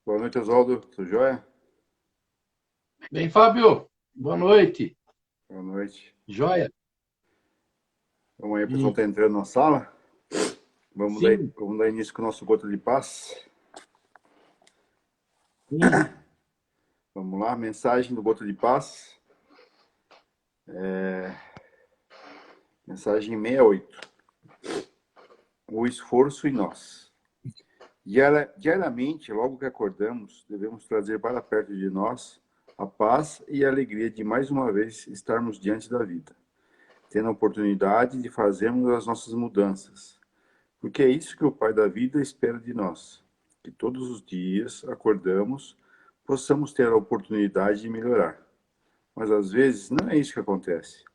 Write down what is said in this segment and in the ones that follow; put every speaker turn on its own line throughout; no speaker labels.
Boa noite, Oswaldo. Tudo jóia?
Bem, Fábio, boa noite.
Boa noite.
Joia?
Vamos aí, o pessoal
Hum,
está entrando na sala.
sim,
Vamos dar início com o nosso Gota de Paz.
sim,
Vamos lá, mensagem do Gota de Paz. Mensagem 68. O esforço em nós. Diariamente, logo que acordamos, devemos trazer para perto de nós a paz e a alegria de mais uma vez estarmos diante da vida, tendo a oportunidade de fazermos as nossas mudanças. Porque é isso que o Pai da vida espera de nós, que todos os dias acordamos, possamos ter a oportunidade de melhorar. Mas às vezes não é isso que acontece.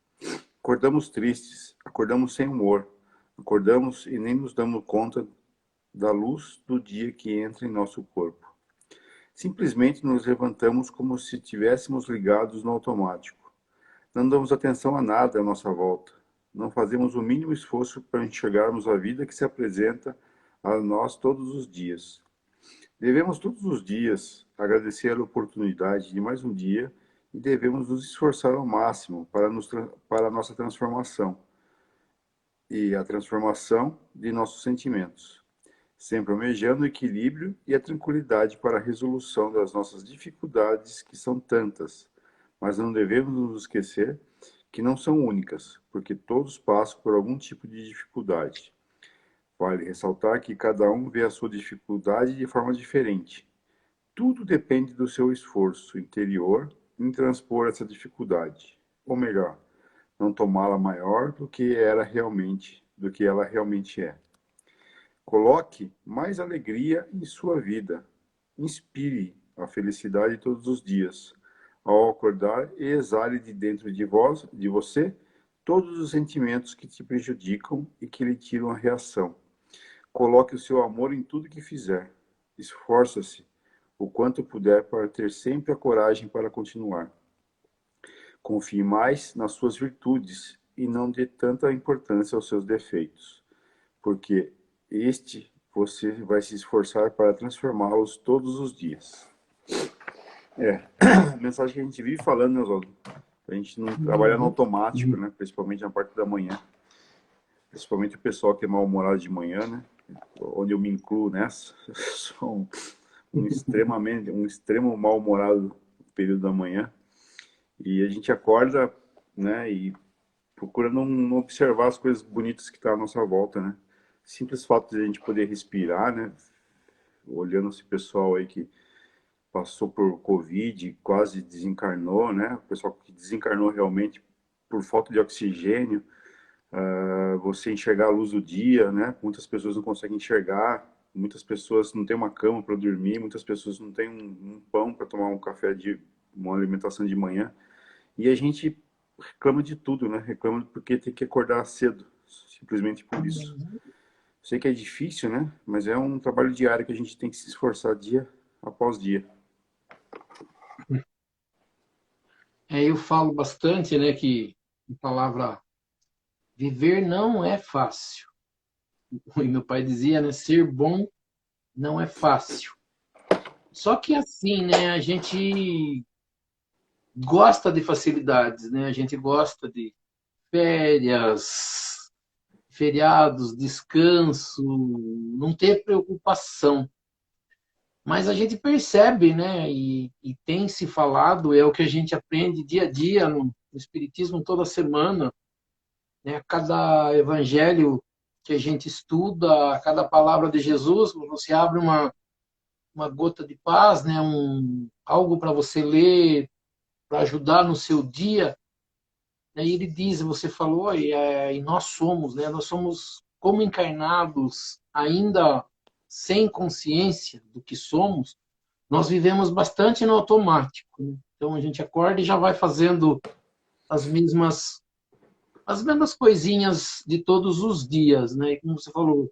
Acordamos tristes, acordamos sem humor, acordamos e nem nos damos conta da luz do dia que entra em nosso corpo. Simplesmente nos levantamos como se estivéssemos ligados no automático. Não damos atenção a nada à nossa volta. Não fazemos o mínimo esforço para enxergarmos a vida que se apresenta a nós todos os dias. Devemos todos os dias agradecer a oportunidade de mais um dia e devemos nos esforçar ao máximo para a nossa transformação e a transformação de nossos sentimentos, sempre almejando o equilíbrio e a tranquilidade para a resolução das nossas dificuldades, que são tantas, mas não devemos nos esquecer que não são únicas, porque todos passam por algum tipo de dificuldade. Vale ressaltar que cada um vê a sua dificuldade de forma diferente. Tudo depende do seu esforço interior em transpor essa dificuldade, ou melhor, não tomá-la maior do que ela realmente é. Coloque mais alegria em sua vida. Inspire a felicidade todos os dias. Ao acordar, exale de dentro de você, todos os sentimentos que te prejudicam e que lhe tiram a reação. Coloque o seu amor em tudo que fizer. Esforça-se o quanto puder para ter sempre a coragem para continuar. Confie mais nas suas virtudes e não dê tanta importância aos seus defeitos, porque este você vai se esforçar para transformá-los todos os dias. A mensagem que a gente vive falando, né, Oswaldo? A gente não trabalha no
uhum,
automático,
uhum.
né? Principalmente na parte da manhã. Principalmente o pessoal que é mal-humorado de manhã, né? Onde eu me incluo nessa. Eu sou um extremo mal-humorado no período da manhã. E a gente acorda, né? E procura não observar as coisas bonitas que estão à nossa volta, né? Simples fato de a gente poder respirar, né? Olhando esse pessoal aí que passou por Covid, quase desencarnou, né? O pessoal que desencarnou realmente por falta de oxigênio, você enxergar a luz do dia, né? Muitas pessoas não conseguem enxergar, muitas pessoas não têm uma cama para dormir, muitas pessoas não têm um pão para tomar um café de uma alimentação de manhã. E a gente reclama de tudo, né? Reclama porque tem que acordar cedo, simplesmente por isso. Sei que é difícil, né? Mas é um trabalho diário que a gente tem que se esforçar dia após dia.
Eu falo bastante, né, que a palavra viver não é fácil. E meu pai dizia, né, ser bom não é fácil. Só que assim, né, a gente gosta de facilidades, né? A gente gosta de férias, feriados, descanso, não ter preocupação. Mas a gente percebe, né, e tem se falado, é o que a gente aprende dia a dia no Espiritismo toda semana, né, cada evangelho que a gente estuda, cada palavra de Jesus, você abre uma gota de paz, né, algo para você ler, para ajudar no seu dia, né, e ele diz, você falou, e nós somos, né, nós somos como encarnados, ainda sem consciência do que somos, nós vivemos bastante no automático, né? Então a gente acorda e já vai fazendo as mesmas as mesmas coisinhas de todos os dias, né? Como você falou.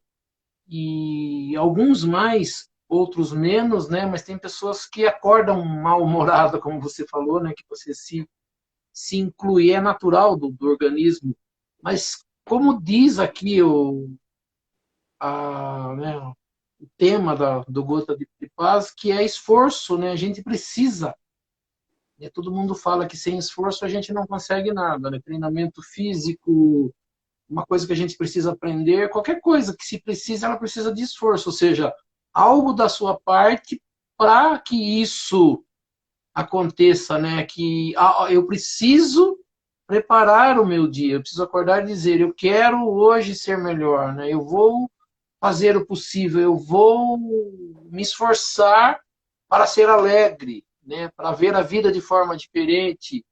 E alguns mais, outros menos, né? Mas tem pessoas que acordam mal-humorada, como você falou, né? Que você se inclui, é natural do organismo. Mas como diz aqui né, o tema do Gota de paz, que é esforço, né? A gente precisa. Né? Todo mundo fala que sem esforço a gente não consegue nada, né? Treinamento físico, uma coisa que a gente precisa aprender, qualquer coisa que se precisa, ela precisa de esforço, ou seja, algo da sua parte para que isso aconteça, né? Que eu preciso preparar o meu dia, eu preciso acordar e dizer, eu quero hoje ser melhor, né? Eu vou fazer o possível, eu vou me esforçar para ser alegre, né? Para ver a vida de forma diferente.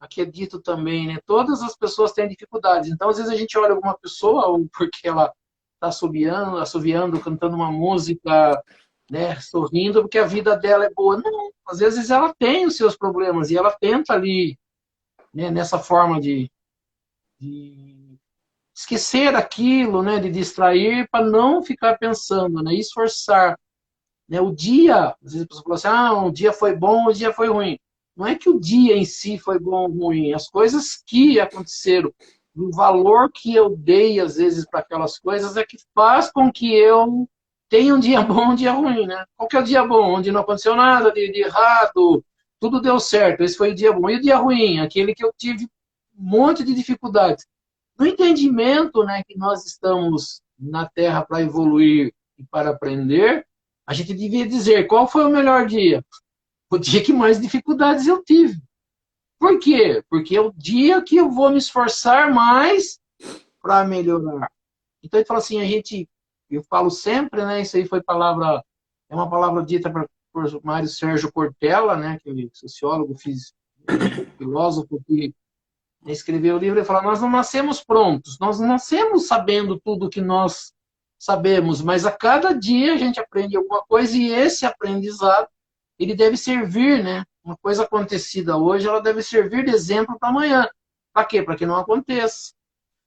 Aqui é dito também, né? Todas as pessoas têm dificuldades. Então, às vezes a gente olha alguma pessoa ou porque ela está assoviando, cantando uma música, né? Sorrindo porque a vida dela é boa. Não, às vezes ela tem os seus problemas e ela tenta ali, né? Nessa forma de esquecer aquilo, né? De distrair para não ficar pensando, né? Esforçar, né? O dia, às vezes a pessoa fala assim, um dia foi bom, o dia foi ruim. Não é que o dia em si foi bom ou ruim, as coisas que aconteceram, o valor que eu dei, às vezes, para aquelas coisas é que faz com que eu tenha um dia bom, um dia ruim, né? Qual que é o dia bom? Onde não aconteceu nada de errado, tudo deu certo, esse foi o dia bom. E o dia ruim? Aquele que eu tive um monte de dificuldades. No entendimento, né, que nós estamos na Terra para evoluir e para aprender, a gente devia dizer qual foi o melhor dia? O dia que mais dificuldades eu tive. Por quê? Porque é o dia que eu vou me esforçar mais para melhorar. Então ele fala assim, eu falo sempre, né? Isso aí é uma palavra dita por Mário Sérgio Cortella, né? Que é sociólogo, filósofo que escreveu o livro. Ele fala: nós não nascemos prontos, nós não nascemos sabendo tudo que nós sabemos, mas a cada dia a gente aprende alguma coisa e esse aprendizado ele deve servir, né? Uma coisa acontecida hoje, ela deve servir de exemplo para amanhã. Para quê? Para que não aconteça.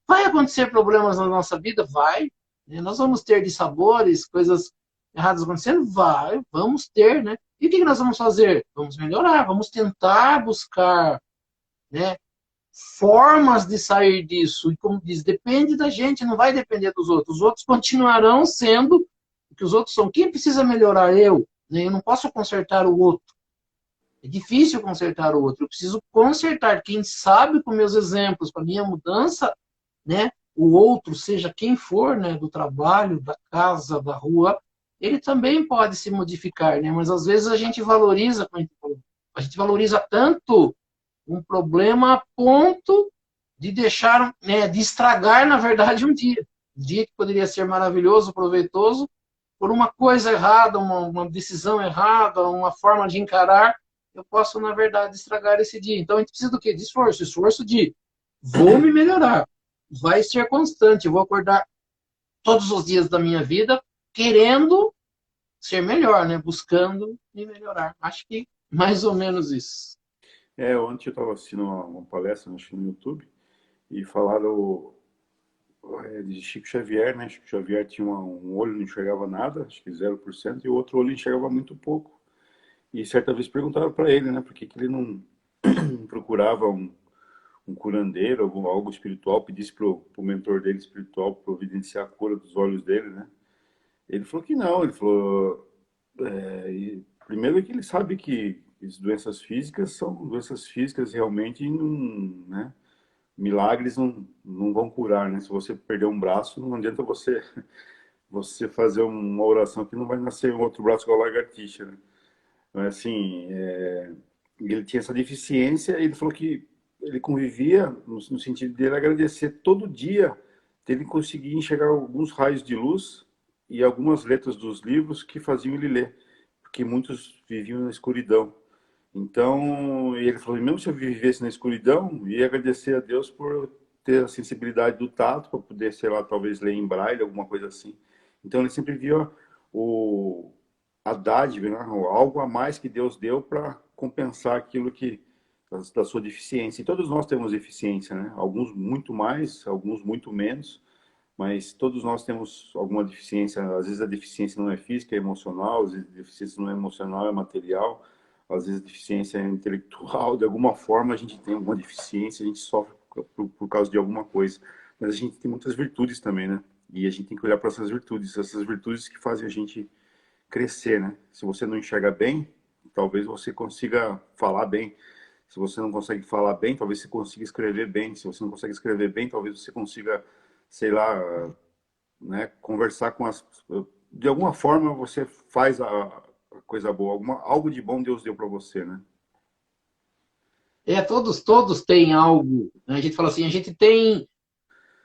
Vai acontecer problemas na nossa vida? Vai. Né? Nós vamos ter dissabores, coisas erradas acontecendo? Vai, vamos ter, né? E o que nós vamos fazer? Vamos melhorar, vamos tentar buscar, né, formas de sair disso. E como diz, depende da gente, não vai depender dos outros. Os outros continuarão sendo o que os outros são. Quem precisa melhorar? Eu. Né? Eu não posso consertar o outro. É difícil consertar o outro. Eu preciso consertar. Quem sabe com meus exemplos, com a minha mudança, né? O outro, seja quem for, né? Do trabalho, da casa, da rua, ele também pode se modificar, né? Mas às vezes a gente valoriza, a gente valoriza tanto um problema a ponto de deixar, né, de estragar, na verdade, um dia. Um dia que poderia ser maravilhoso, proveitoso, por uma coisa errada, uma decisão errada, uma forma de encarar, eu posso, na verdade, estragar esse dia. Então, a gente precisa do quê? De esforço. Esforço de vou me melhorar. Vai ser constante. Eu vou acordar todos os dias da minha vida querendo ser melhor, né? Buscando me melhorar. Acho que mais ou menos isso.
Ontem eu estava assistindo uma palestra, acho que no YouTube, e falaram de Chico Xavier, né? Chico Xavier tinha um olho, não enxergava nada, acho que 0%, e o outro olho enxergava muito pouco. E certa vez perguntaram para ele, né, por que que ele não procurava um curandeiro, algo espiritual, pedisse pro mentor dele espiritual providenciar a cura dos olhos dele, né? Ele falou que não, ele falou, primeiro que ele sabe que as doenças físicas são doenças físicas realmente, não, né? Milagres não vão curar, né? Se você perder um braço, não adianta você fazer uma oração que não vai nascer um outro braço igual a lagartixa, né? Mas, assim, ele tinha essa deficiência, ele falou que ele convivia no sentido dele agradecer todo dia dele conseguir enxergar alguns raios de luz e algumas letras dos livros que faziam ele ler, porque muitos viviam na escuridão. Então, ele falou, mesmo se eu vivesse na escuridão, ia agradecer a Deus por ter a sensibilidade do tato, para poder, sei lá, talvez ler em braille, alguma coisa assim. Então, ele sempre via o, a dádiva, né? Algo a mais que Deus deu para compensar aquilo da sua deficiência. E todos nós temos deficiência, né? Alguns muito mais, alguns muito menos, mas todos nós temos alguma deficiência. Às vezes a deficiência não é física, é emocional, às vezes a deficiência não é emocional, é material, às vezes a deficiência é intelectual. De alguma forma a gente tem alguma deficiência, a gente sofre por causa de alguma coisa. Mas a gente tem muitas virtudes também, né? E a gente tem que olhar para essas virtudes que fazem a gente crescer, né? Se você não enxerga bem, talvez você consiga falar bem. Se você não consegue falar bem, talvez você consiga escrever bem. Se você não consegue escrever bem, talvez você consiga, sei lá, né, conversar com as... De alguma forma você faz a coisa boa, algo de bom Deus deu para você, né?
Todos têm algo, né? A gente fala assim, a gente tem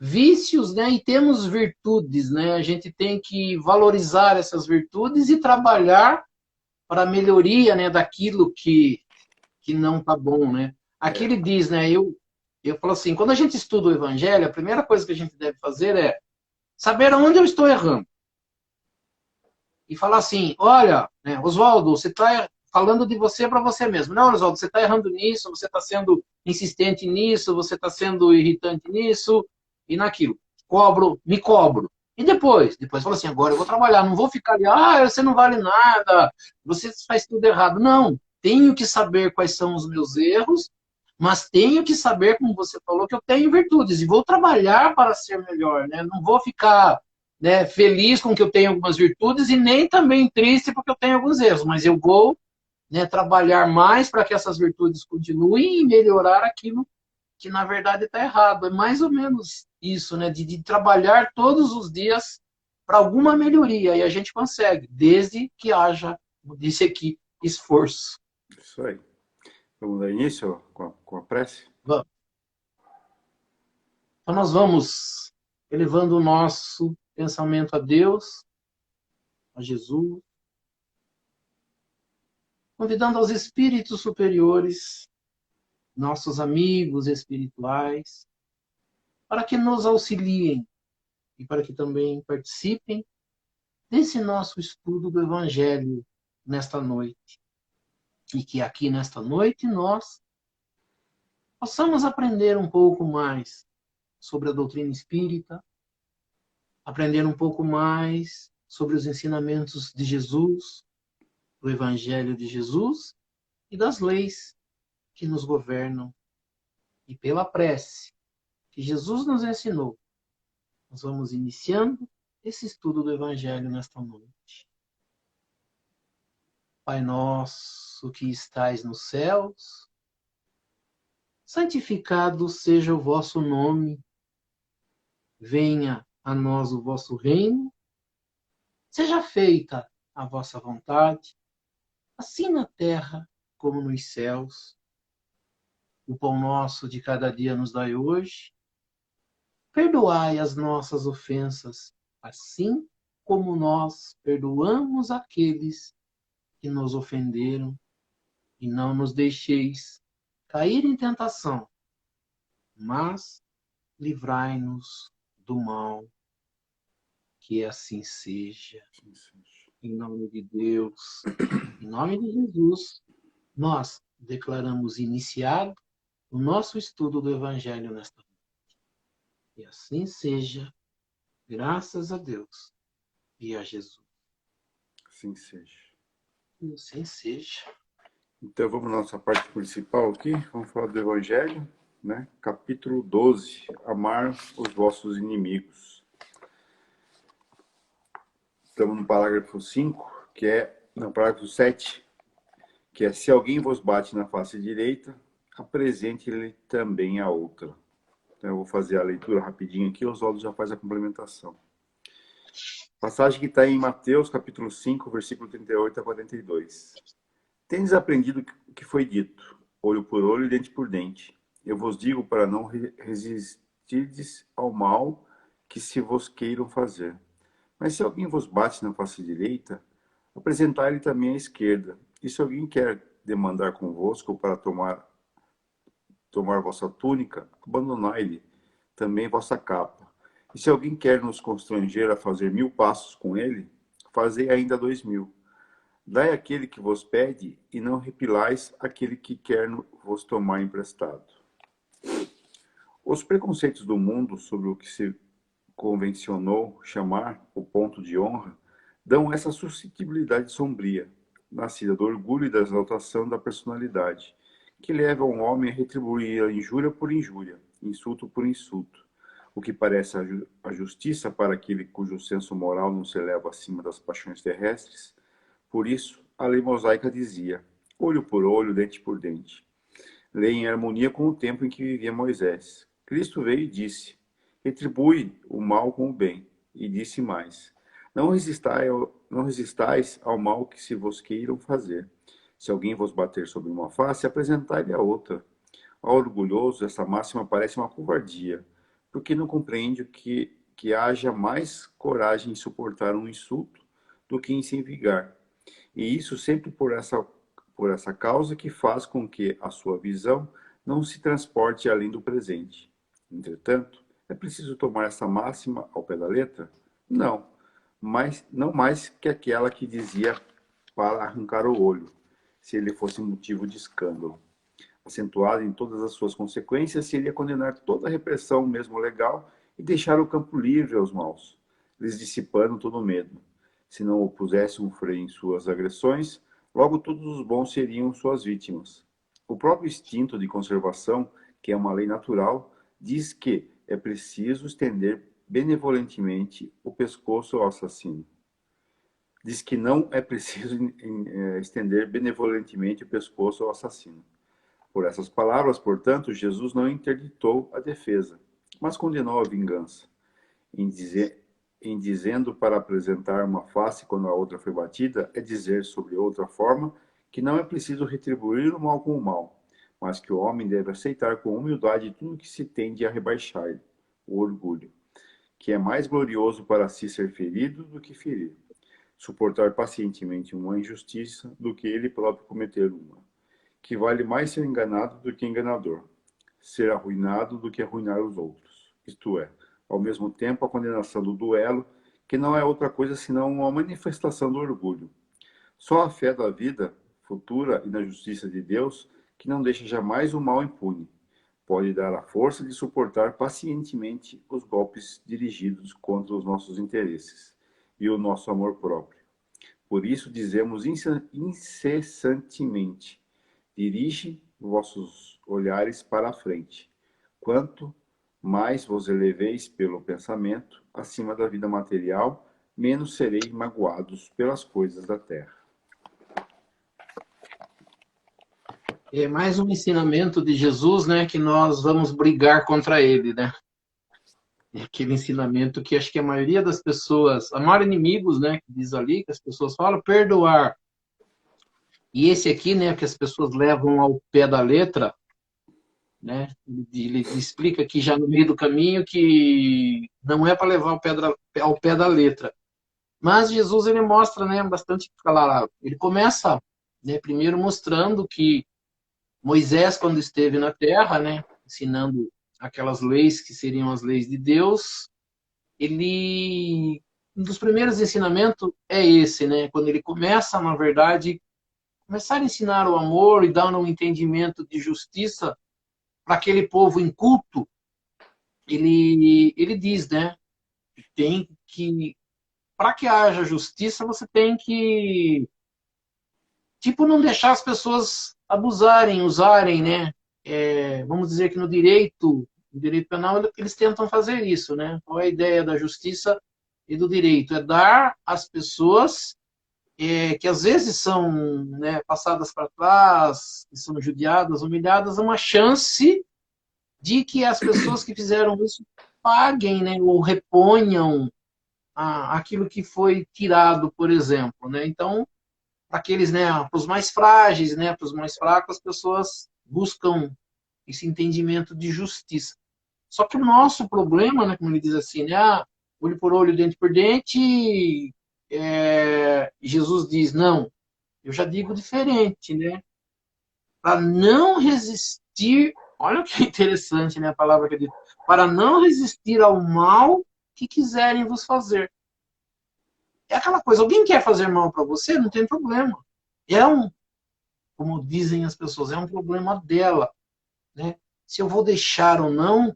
vícios, né, e temos virtudes, né? A gente tem que valorizar essas virtudes e trabalhar para a melhoria, né, daquilo que não tá bom, né? Aqui
É,
ele diz, né, eu falo assim, quando a gente estuda o evangelho, a primeira coisa que a gente deve fazer é saber aonde eu estou errando. E falar assim, olha, né, Oswaldo, você está falando de você para você mesmo. Não, Oswaldo, você está errando nisso, você está sendo insistente nisso, você está sendo irritante nisso e naquilo. Me cobro. E depois fala assim, agora eu vou trabalhar, não vou ficar ali, você não vale nada, você faz tudo errado. Não, tenho que saber quais são os meus erros, mas tenho que saber, como você falou, que eu tenho virtudes e vou trabalhar para ser melhor, né? Não vou ficar, né, feliz com que eu tenho algumas virtudes e nem também triste porque eu tenho alguns erros, mas eu vou, né, trabalhar mais para que essas virtudes continuem e melhorar aquilo que na verdade está errado. É mais ou menos isso, né, de trabalhar todos os dias para alguma melhoria e a gente consegue, desde que haja, como disse aqui, esforço.
isso aí. Vamos dar início com a prece?
Então nós vamos elevando o nosso pensamento a Deus, a Jesus, convidando aos espíritos superiores, nossos amigos espirituais, para que nos auxiliem e para que também participem desse nosso estudo do Evangelho nesta noite. E que aqui nesta noite nós possamos aprender um pouco mais sobre a doutrina espírita, aprender um pouco mais sobre os ensinamentos de Jesus, do Evangelho de Jesus e das leis que nos governam. E pela prece que Jesus nos ensinou, nós vamos iniciando esse estudo do Evangelho nesta noite. Pai nosso que estais nos céus, santificado seja o vosso nome, venha a nós o vosso reino, seja feita a vossa vontade, assim na terra como nos céus. O pão nosso de cada dia nos dai hoje, perdoai as nossas ofensas, assim como nós perdoamos aqueles que nos ofenderam, e não nos deixeis cair em tentação, mas livrai-nos do mal, que assim seja.
Sim, sim.
Em nome de Deus, em nome de Jesus, nós declaramos iniciado o nosso estudo do Evangelho nesta noite. E assim seja, graças a Deus e a Jesus.
Assim seja.
E assim seja.
Então vamos à nossa parte principal aqui, vamos falar do Evangelho, né? Capítulo 12, amar os vossos inimigos. Estamos no parágrafo 5, no parágrafo 7, que é: se alguém vos bate na face direita, apresente-lhe também a outra. Então eu vou fazer a leitura rapidinho aqui, o Oswaldo já faz a complementação. Passagem que está em Mateus, capítulo 5, versículo 38 a 42. Tendes aprendido o que foi dito, olho por olho e dente por dente. Eu vos digo para não resistirdes ao mal que se vos queiram fazer. Mas se alguém vos bate na face direita, apresentai-lhe também a esquerda. E se alguém quer demandar convosco para tomar vossa túnica, abandonai-lhe também vossa capa. E se alguém quer nos constranger a fazer 1000 passos com ele, fazei ainda 2000. Dai aquele que vos pede, e não repilais aquele que quer vos tomar emprestado. Os preconceitos do mundo sobre o que se convencionou chamar o ponto de honra dão essa suscetibilidade sombria, nascida do orgulho e da exaltação da personalidade, que leva um homem a retribuir a injúria por injúria, insulto por insulto, o que parece a justiça para aquele cujo senso moral não se eleva acima das paixões terrestres, Por isso, a lei mosaica dizia: olho por olho, dente por dente. Lei em harmonia com o tempo em que vivia Moisés. Cristo veio e disse: retribui o mal com o bem. E disse mais: não resistais ao mal que se vos queiram fazer. Se alguém vos bater sobre uma face, apresentai-lhe a outra. Ao orgulhoso, essa máxima parece uma covardia, porque não compreende que haja mais coragem em suportar um insulto do que em se vingar. E isso sempre por essa causa que faz com que a sua visão não se transporte além do presente. Entretanto, é preciso tomar essa máxima ao pé da letra? Não, mas não mais que aquela que dizia para arrancar o olho, se ele fosse motivo de escândalo. Acentuado em todas as suas consequências, seria condenar toda a repressão, mesmo legal, e deixar o campo livre aos maus, lhes dissipando todo o medo. Se não opusesse um freio em suas agressões, logo todos os bons seriam suas vítimas. O próprio instinto de conservação, que é uma lei natural, diz que é preciso estender benevolentemente o pescoço ao assassino. Diz que não é preciso estender benevolentemente o pescoço ao assassino. Por essas palavras, portanto, Jesus não interditou a defesa, mas condenou a vingança, em dizendo para apresentar uma face quando a outra foi batida, é dizer, sobre outra forma, que não é preciso retribuir o mal com o mal, mas que o homem deve aceitar com humildade tudo que se tende a rebaixar-lhe, o orgulho, que é mais glorioso para si ser ferido do que ferir, suportar pacientemente uma injustiça do que ele próprio cometer uma, que vale mais ser enganado do que enganador, ser arruinado do que arruinar os outros. Isto é, ao mesmo tempo, a condenação do duelo, que não é outra coisa senão uma manifestação do orgulho. Só a fé da vida futura e na justiça de Deus, que não deixa jamais o mal impune, pode dar a força de suportar pacientemente os golpes dirigidos contra os nossos interesses e o nosso amor próprio. Por isso dizemos incessantemente: dirige vossos olhares para a frente. Quanto mais vos eleveis pelo pensamento acima da vida material, menos sereis magoados pelas coisas da terra.
É mais um ensinamento de Jesus, né, que nós vamos brigar contra ele, né? É aquele ensinamento que acho que a maioria das pessoas, amar inimigos, né, que diz ali, que as pessoas falam, perdoar. E esse aqui, né, que as pessoas levam ao pé da letra, né? Ele explica aqui já no meio do caminho que não é para levar ao pé da letra. Mas Jesus ele mostra, né, bastante claro. Ele começa, né, primeiro mostrando que Moisés, quando esteve na terra, né, ensinando aquelas leis que seriam as leis de Deus, um dos primeiros ensinamentos é esse, né, quando ele começa, na verdade, começar a ensinar o amor e dar um entendimento de justiça para aquele povo inculto, ele diz, né, tem que, para que haja justiça, você tem que, tipo, não deixar as pessoas abusarem, usarem, né? Vamos dizer que no direito penal, eles tentam fazer isso, né? Qual é a ideia da justiça e do direito? É dar às pessoas que às vezes são, né, passadas para trás, que são judiadas, humilhadas, uma chance de que as pessoas que fizeram isso paguem, né, ou reponham aquilo que foi tirado, por exemplo, né? Então, para aqueles, né, para os mais frágeis, né, para os mais fracos, as pessoas buscam esse entendimento de justiça. Só que o nosso problema, né, como ele diz assim, né, olho por olho, dente por dente, Jesus diz, não, eu já digo diferente, né? Para não resistir, olha que interessante, né, a palavra que ele diz, para não resistir ao mal que quiserem vos fazer. É aquela coisa, alguém quer fazer mal para você, não tem problema. Como dizem as pessoas, é um problema dela, né? Se eu vou deixar ou não,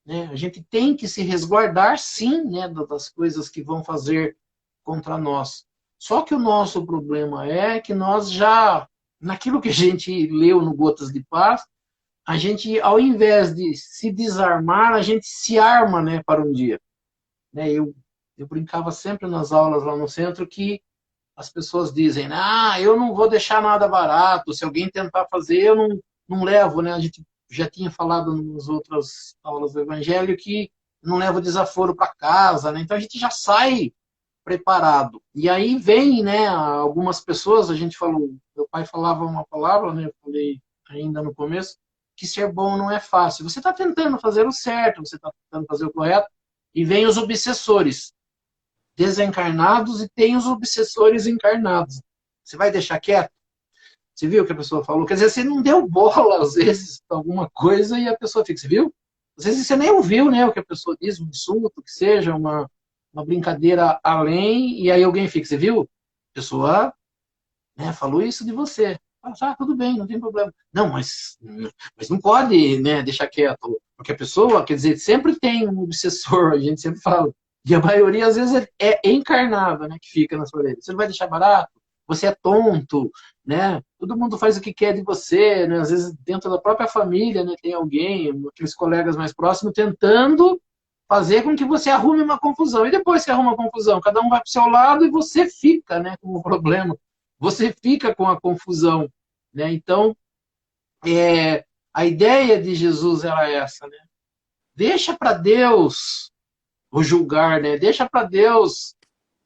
né? A gente tem que se resguardar, sim, né, das coisas que vão fazer contra nós. Só que o nosso problema é que nós já, naquilo que a gente leu no Gotas de Paz, a gente, ao invés de se desarmar, a gente se arma, né, para um dia. Né? Eu brincava sempre nas aulas lá no centro que as pessoas dizem, né? Ah, eu não vou deixar nada barato, se alguém tentar fazer, eu não levo, né? A gente já tinha falado nas outras aulas do Evangelho que não leva o desaforo para casa, né? Então a gente já sai preparado. E aí vem, né, algumas pessoas, a gente falou, meu pai falava uma palavra, né, eu falei ainda no começo, que ser bom não é fácil. Você está tentando fazer o certo, você está tentando fazer o correto, e vem os obsessores desencarnados e tem os obsessores encarnados. Você vai deixar quieto? Você viu o que a pessoa falou? Quer dizer, você não deu bola, às vezes, para alguma coisa e a pessoa fica, você viu? Às vezes você nem ouviu, né, o que a pessoa diz, um insulto, que seja, uma brincadeira além, e aí alguém fica, você viu? A pessoa, né, falou isso de você. Ah, tudo bem, não tem problema. Não, mas não pode, né, deixar quieto, porque a pessoa, quer dizer, sempre tem um obsessor, a gente sempre fala, e a maioria às vezes é encarnada, né, que fica na sua orelha. Você não vai deixar barato? Você é tonto, né? Todo mundo faz o que quer de você, né? Às vezes dentro da própria família, né, tem alguém, aqueles colegas mais próximos tentando fazer com que você arrume uma confusão. E depois que arruma a confusão, cada um vai para o seu lado e você fica, né, com o problema. Você fica com a confusão, né? Então, a ideia de Jesus era essa, né? Deixa para Deus o julgar, né? Deixa para Deus,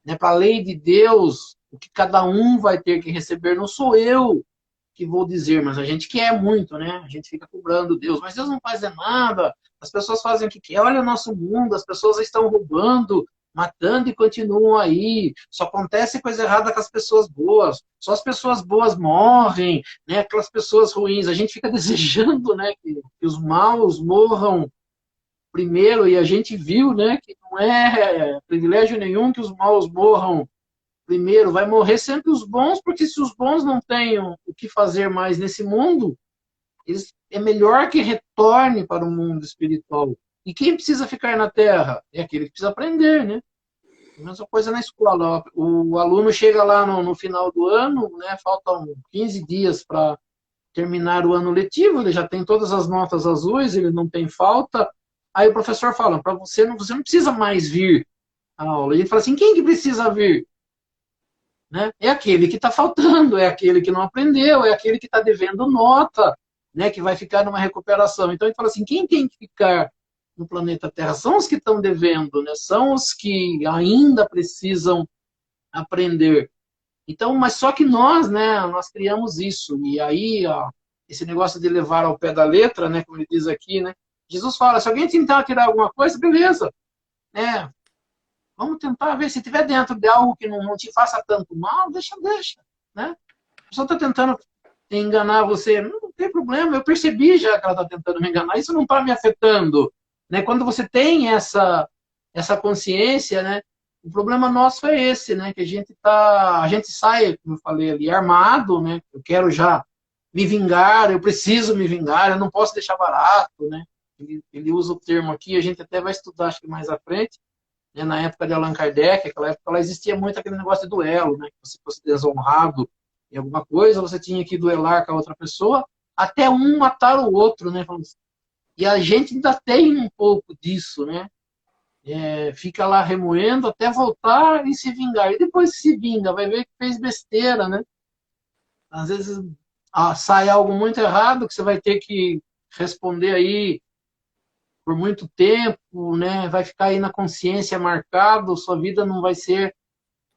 né, para a lei de Deus, o que cada um vai ter que receber. Não sou eu que vou dizer, mas a gente quer muito, né? A gente fica cobrando Deus, mas Deus não faz nada. As pessoas fazem o que quer. Olha o nosso mundo, as pessoas estão roubando, matando e continuam aí. Só acontece coisa errada com as pessoas boas. Só as pessoas boas morrem, né? Aquelas pessoas ruins. A gente fica desejando, né, que os maus morram primeiro, e a gente viu, né, que não é privilégio nenhum que os maus morram primeiro, vai morrer sempre os bons, porque se os bons não têm o que fazer mais nesse mundo, é melhor que retorne para o mundo espiritual. E quem precisa ficar na Terra? É aquele que precisa aprender, né? A mesma coisa na escola. O aluno chega lá no final do ano, né? Faltam 15 dias para terminar o ano letivo, ele já tem todas as notas azuis, ele não tem falta. Aí o professor fala, para você não precisa mais vir à aula. E ele fala assim, quem que precisa vir? Né? É aquele que está faltando, é aquele que não aprendeu, é aquele que está devendo nota, né? Que vai ficar numa recuperação. Então ele fala assim, quem tem que ficar no planeta Terra são os que estão devendo, né? São os que ainda precisam aprender. Então, mas só que nós, né, nós criamos isso. E aí, ó, esse negócio de levar ao pé da letra, né, como ele diz aqui, né? Jesus fala, se alguém tentar tirar alguma coisa, beleza, né? Vamos tentar ver se tiver dentro de algo que não te faça tanto mal, deixa, né? A pessoa está tentando enganar você, não tem problema, eu percebi já que ela está tentando me enganar, isso não está me afetando, né? Quando você tem essa consciência, né? O problema nosso é esse, né? Que a gente sai, como eu falei ali, armado, né? Eu quero já me vingar, eu preciso me vingar, eu não posso deixar barato, né? Ele usa o termo aqui, a gente até vai estudar, acho que mais à frente, né? Na época de Allan Kardec, aquela época, lá existia muito aquele negócio de duelo, né? Que se fosse desonrado em alguma coisa, você tinha que duelar com a outra pessoa, até um matar o outro, né? E a gente ainda tem um pouco disso, né? Fica lá remoendo até voltar e se vingar. E depois se vinga, vai ver que fez besteira, né? Às vezes sai algo muito errado que você vai ter que responder aí por muito tempo, né? Vai ficar aí na consciência marcado, sua vida não vai ser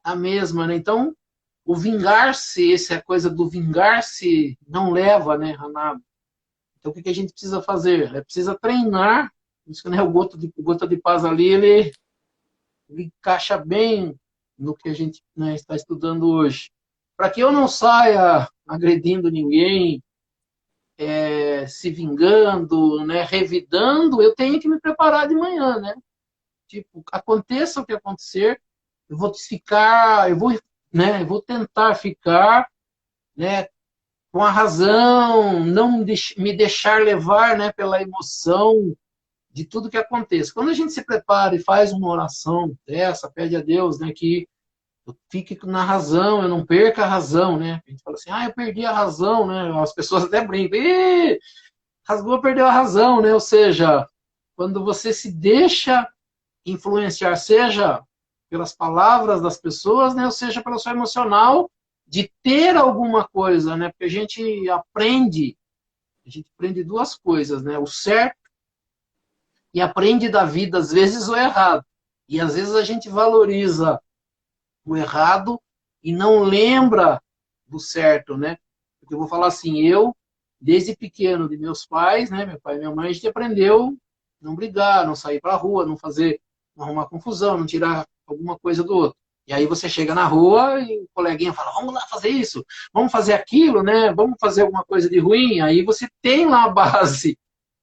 a mesma, né? Então, o vingar-se, essa coisa do vingar-se não leva, né, a nada. Então, o que a gente precisa fazer? Precisa treinar. Isso que, né, o Gota de Paz ali, ele encaixa bem no que a gente, né, está estudando hoje. Para que eu não saia agredindo ninguém, se vingando, né, revidando, eu tenho que me preparar de manhã, né? Tipo, aconteça o que acontecer, eu vou ficar, né, eu vou tentar ficar, né, com a razão, não me deixar levar, né, pela emoção de tudo que aconteça. Quando a gente se prepara e faz uma oração dessa, pede a Deus, né, que eu fique na razão, eu não perca a razão, né? A gente fala assim, eu perdi a razão, né? As pessoas até brincam, rasgou, perdeu a razão, né? Ou seja, quando você se deixa influenciar, seja pelas palavras das pessoas, né? Ou seja, pelo seu emocional de ter alguma coisa, né? Porque a gente aprende duas coisas, né? O certo e aprende da vida, às vezes, o errado. E às vezes a gente valoriza o errado e não lembra do certo, né? Porque eu vou falar assim, desde pequeno, de meus pais, né? Meu pai e minha mãe, a gente aprendeu não brigar, não sair para a rua, não arrumar confusão, não tirar alguma coisa do outro. E aí você chega na rua e o coleguinha fala, vamos lá fazer isso, vamos fazer aquilo, né? Vamos fazer alguma coisa de ruim. Aí você tem lá a base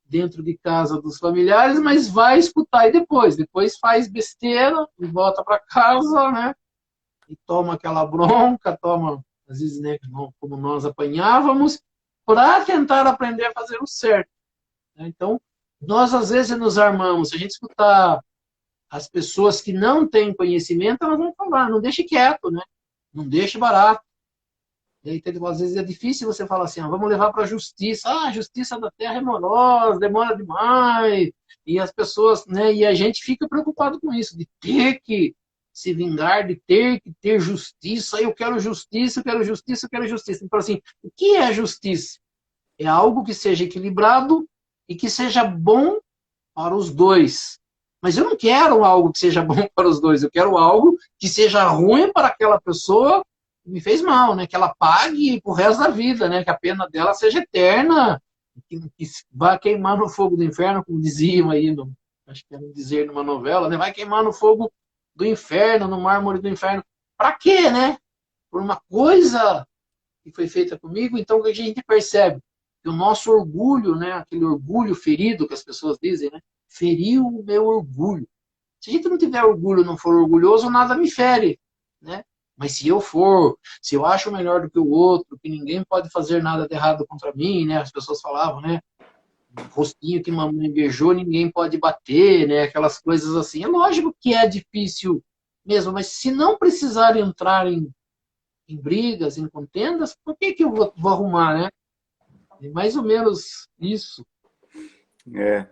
dentro de casa dos familiares, mas vai escutar e depois faz besteira e volta para casa, né? E toma aquela bronca, toma, às vezes, né, como nós apanhávamos, para tentar aprender a fazer o certo, né? Então, nós às vezes nos armamos. Se a gente escutar as pessoas que não têm conhecimento, elas vão falar, não deixe quieto, né? Não deixe barato. E aí, às vezes é difícil você falar assim, vamos levar para a justiça. Ah, a justiça da terra é morosa, demora demais. E as pessoas, né? E a gente fica preocupado com isso, de ter que se vingar, de ter que ter justiça. Eu quero justiça, eu quero justiça, eu quero justiça. Então, assim, o que é justiça? É algo que seja equilibrado e que seja bom para os dois. Mas eu não quero algo que seja bom para os dois. Eu quero algo que seja ruim para aquela pessoa que me fez mal, né? Que ela pague pro resto da vida, né? Que a pena dela seja eterna, que vá queimar no fogo do inferno, como diziam aí, acho que era um dizer numa novela, né? Vai queimar no fogo do inferno, no mármore do inferno. Para quê, né? Por uma coisa que foi feita comigo. Então, o que a gente percebe? Que o nosso orgulho, né? Aquele orgulho ferido que as pessoas dizem, né? Feriu o meu orgulho. Se a gente não tiver orgulho, não for orgulhoso, nada me fere, né? Mas se eu acho melhor do que o outro, que ninguém pode fazer nada de errado contra mim, né? As pessoas falavam, né? Rostinho que mamãe beijou, ninguém pode bater, né? Aquelas coisas assim. É lógico que é difícil mesmo, mas se não precisar entrar em brigas, em contendas, por que eu vou arrumar, né? É mais ou menos isso.
É,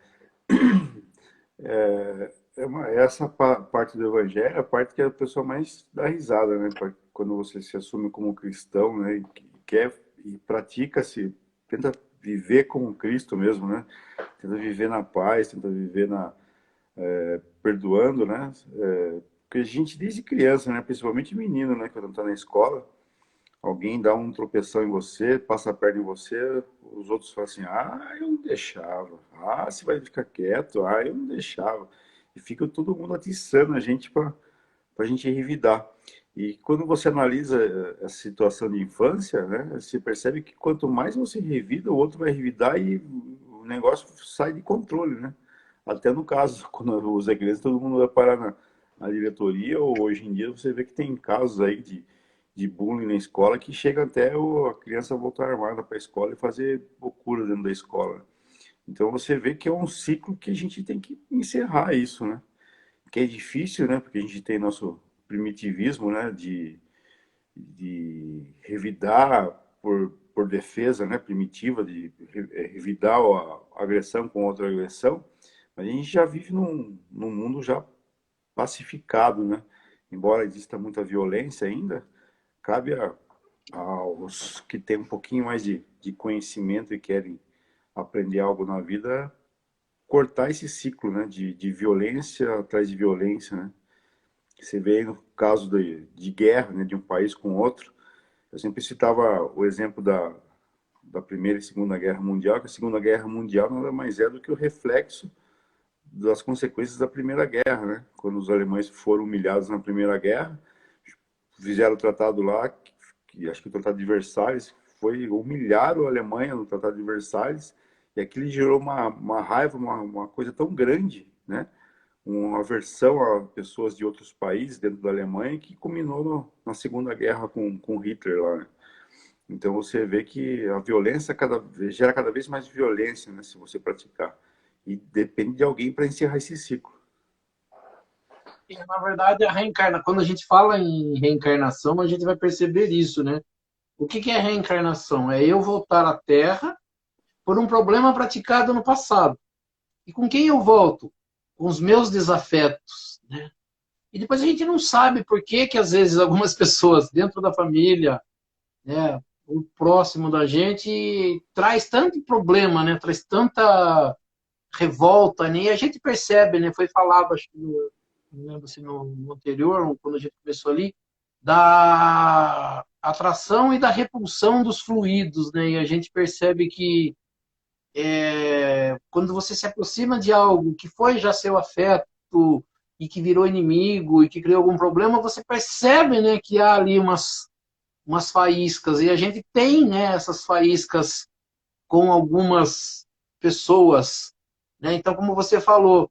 essa parte do evangelho é a parte que a pessoa mais dá risada, né? Quando você se assume como cristão, né? E quer e pratica-se, tenta viver como Cristo mesmo, né? Tenta viver na paz, tenta viver perdoando, né? Porque a gente desde criança, né? Principalmente menino, né? Quando tá na escola, alguém dá um tropeção em você, passa a perna em você, os outros falam assim, eu não deixava. Ah, você vai ficar quieto. Ah, eu não deixava. E fica todo mundo atiçando a gente para a gente revidar. E quando você analisa essa situação de infância, né, você percebe que quanto mais você revida, o outro vai revidar e o negócio sai de controle, né? Até no caso, quando os igrejas, todo mundo vai parar na diretoria, ou hoje em dia você vê que tem casos aí de bullying na escola que chega até a criança voltar armada para a escola e fazer loucura dentro da escola. Então você vê que é um ciclo que a gente tem que encerrar isso, né? Que é difícil, né? Porque a gente tem nosso primitivismo, né? De revidar por defesa, né? Primitiva, de revidar a agressão com outra agressão. Mas a gente já vive num mundo já pacificado, né? Embora exista muita violência ainda, cabe aos que têm um pouquinho mais de conhecimento e querem aprender algo na vida, cortar esse ciclo, né, de violência atrás de violência, né? Você vê no caso de guerra, né, de um país com outro. Eu sempre citava o exemplo da Primeira e Segunda Guerra Mundial, que a Segunda Guerra Mundial nada mais é do que o reflexo das consequências da Primeira Guerra, né? Quando os alemães foram humilhados na Primeira Guerra, fizeram o tratado lá, que acho que o Tratado de Versalhes, foi humilhar a Alemanha no Tratado de Versalhes, e aquilo gerou uma raiva, uma coisa tão grande, né? Uma aversão a pessoas de outros países dentro da Alemanha que culminou na Segunda Guerra com Hitler lá, né? Então você vê que a violência gera cada vez mais violência, né, se você praticar. E depende de alguém para encerrar esse ciclo.
E, na verdade, quando a gente fala em reencarnação, a gente vai perceber isso, né? O que é reencarnação? É eu voltar à Terra por um problema praticado no passado. E com quem eu volto? Com os meus desafetos, né? E depois a gente não sabe por que que às vezes algumas pessoas dentro da família, né, o próximo da gente traz tanto problema, né, traz tanta revolta, né, e a gente percebe, né, foi falado, acho que não lembro se no anterior, quando a gente começou ali, da atração e da repulsão dos fluidos, né, e a gente percebe que quando você se aproxima de algo que foi já seu afeto e que virou inimigo e que criou algum problema, você percebe, né, que há ali umas faíscas, e a gente tem, né, essas faíscas com algumas pessoas, né? Então, como você falou,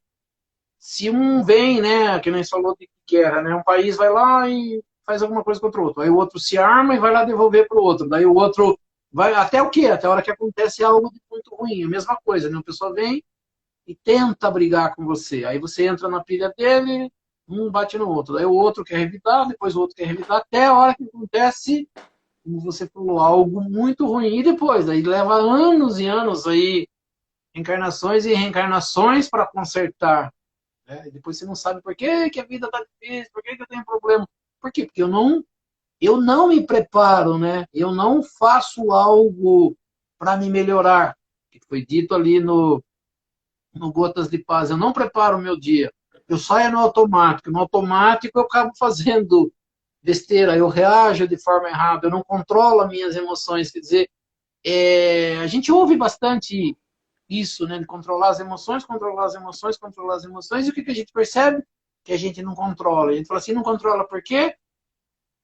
se um vem, né, que nem falou de guerra, né, um país vai lá e faz alguma coisa contra o outro, aí o outro se arma e vai lá devolver para o outro, daí o outro vai até o quê? Até a hora que acontece algo de muito ruim, a mesma coisa, né? A pessoa vem e tenta brigar com você, aí você entra na pilha dele, um bate no outro, daí o outro quer revidar, depois o outro quer revidar, até a hora que acontece, como você falou, algo muito ruim, e depois, aí leva anos e anos aí, encarnações e reencarnações para consertar, né? E depois você não sabe por que a vida está difícil, por que eu tenho problema. Por quê? Porque eu não me preparo, né? Eu não faço algo para me melhorar. Que foi dito ali no Gotas de Paz. Eu não preparo o meu dia. Eu saio no automático. No automático eu acabo fazendo besteira, eu reajo de forma errada, eu não controlo as minhas emoções. Quer dizer, a gente ouve bastante isso, né? De controlar as emoções, controlar as emoções, controlar as emoções. E o que a gente percebe? Que a gente não controla. A gente fala assim, não controla por quê?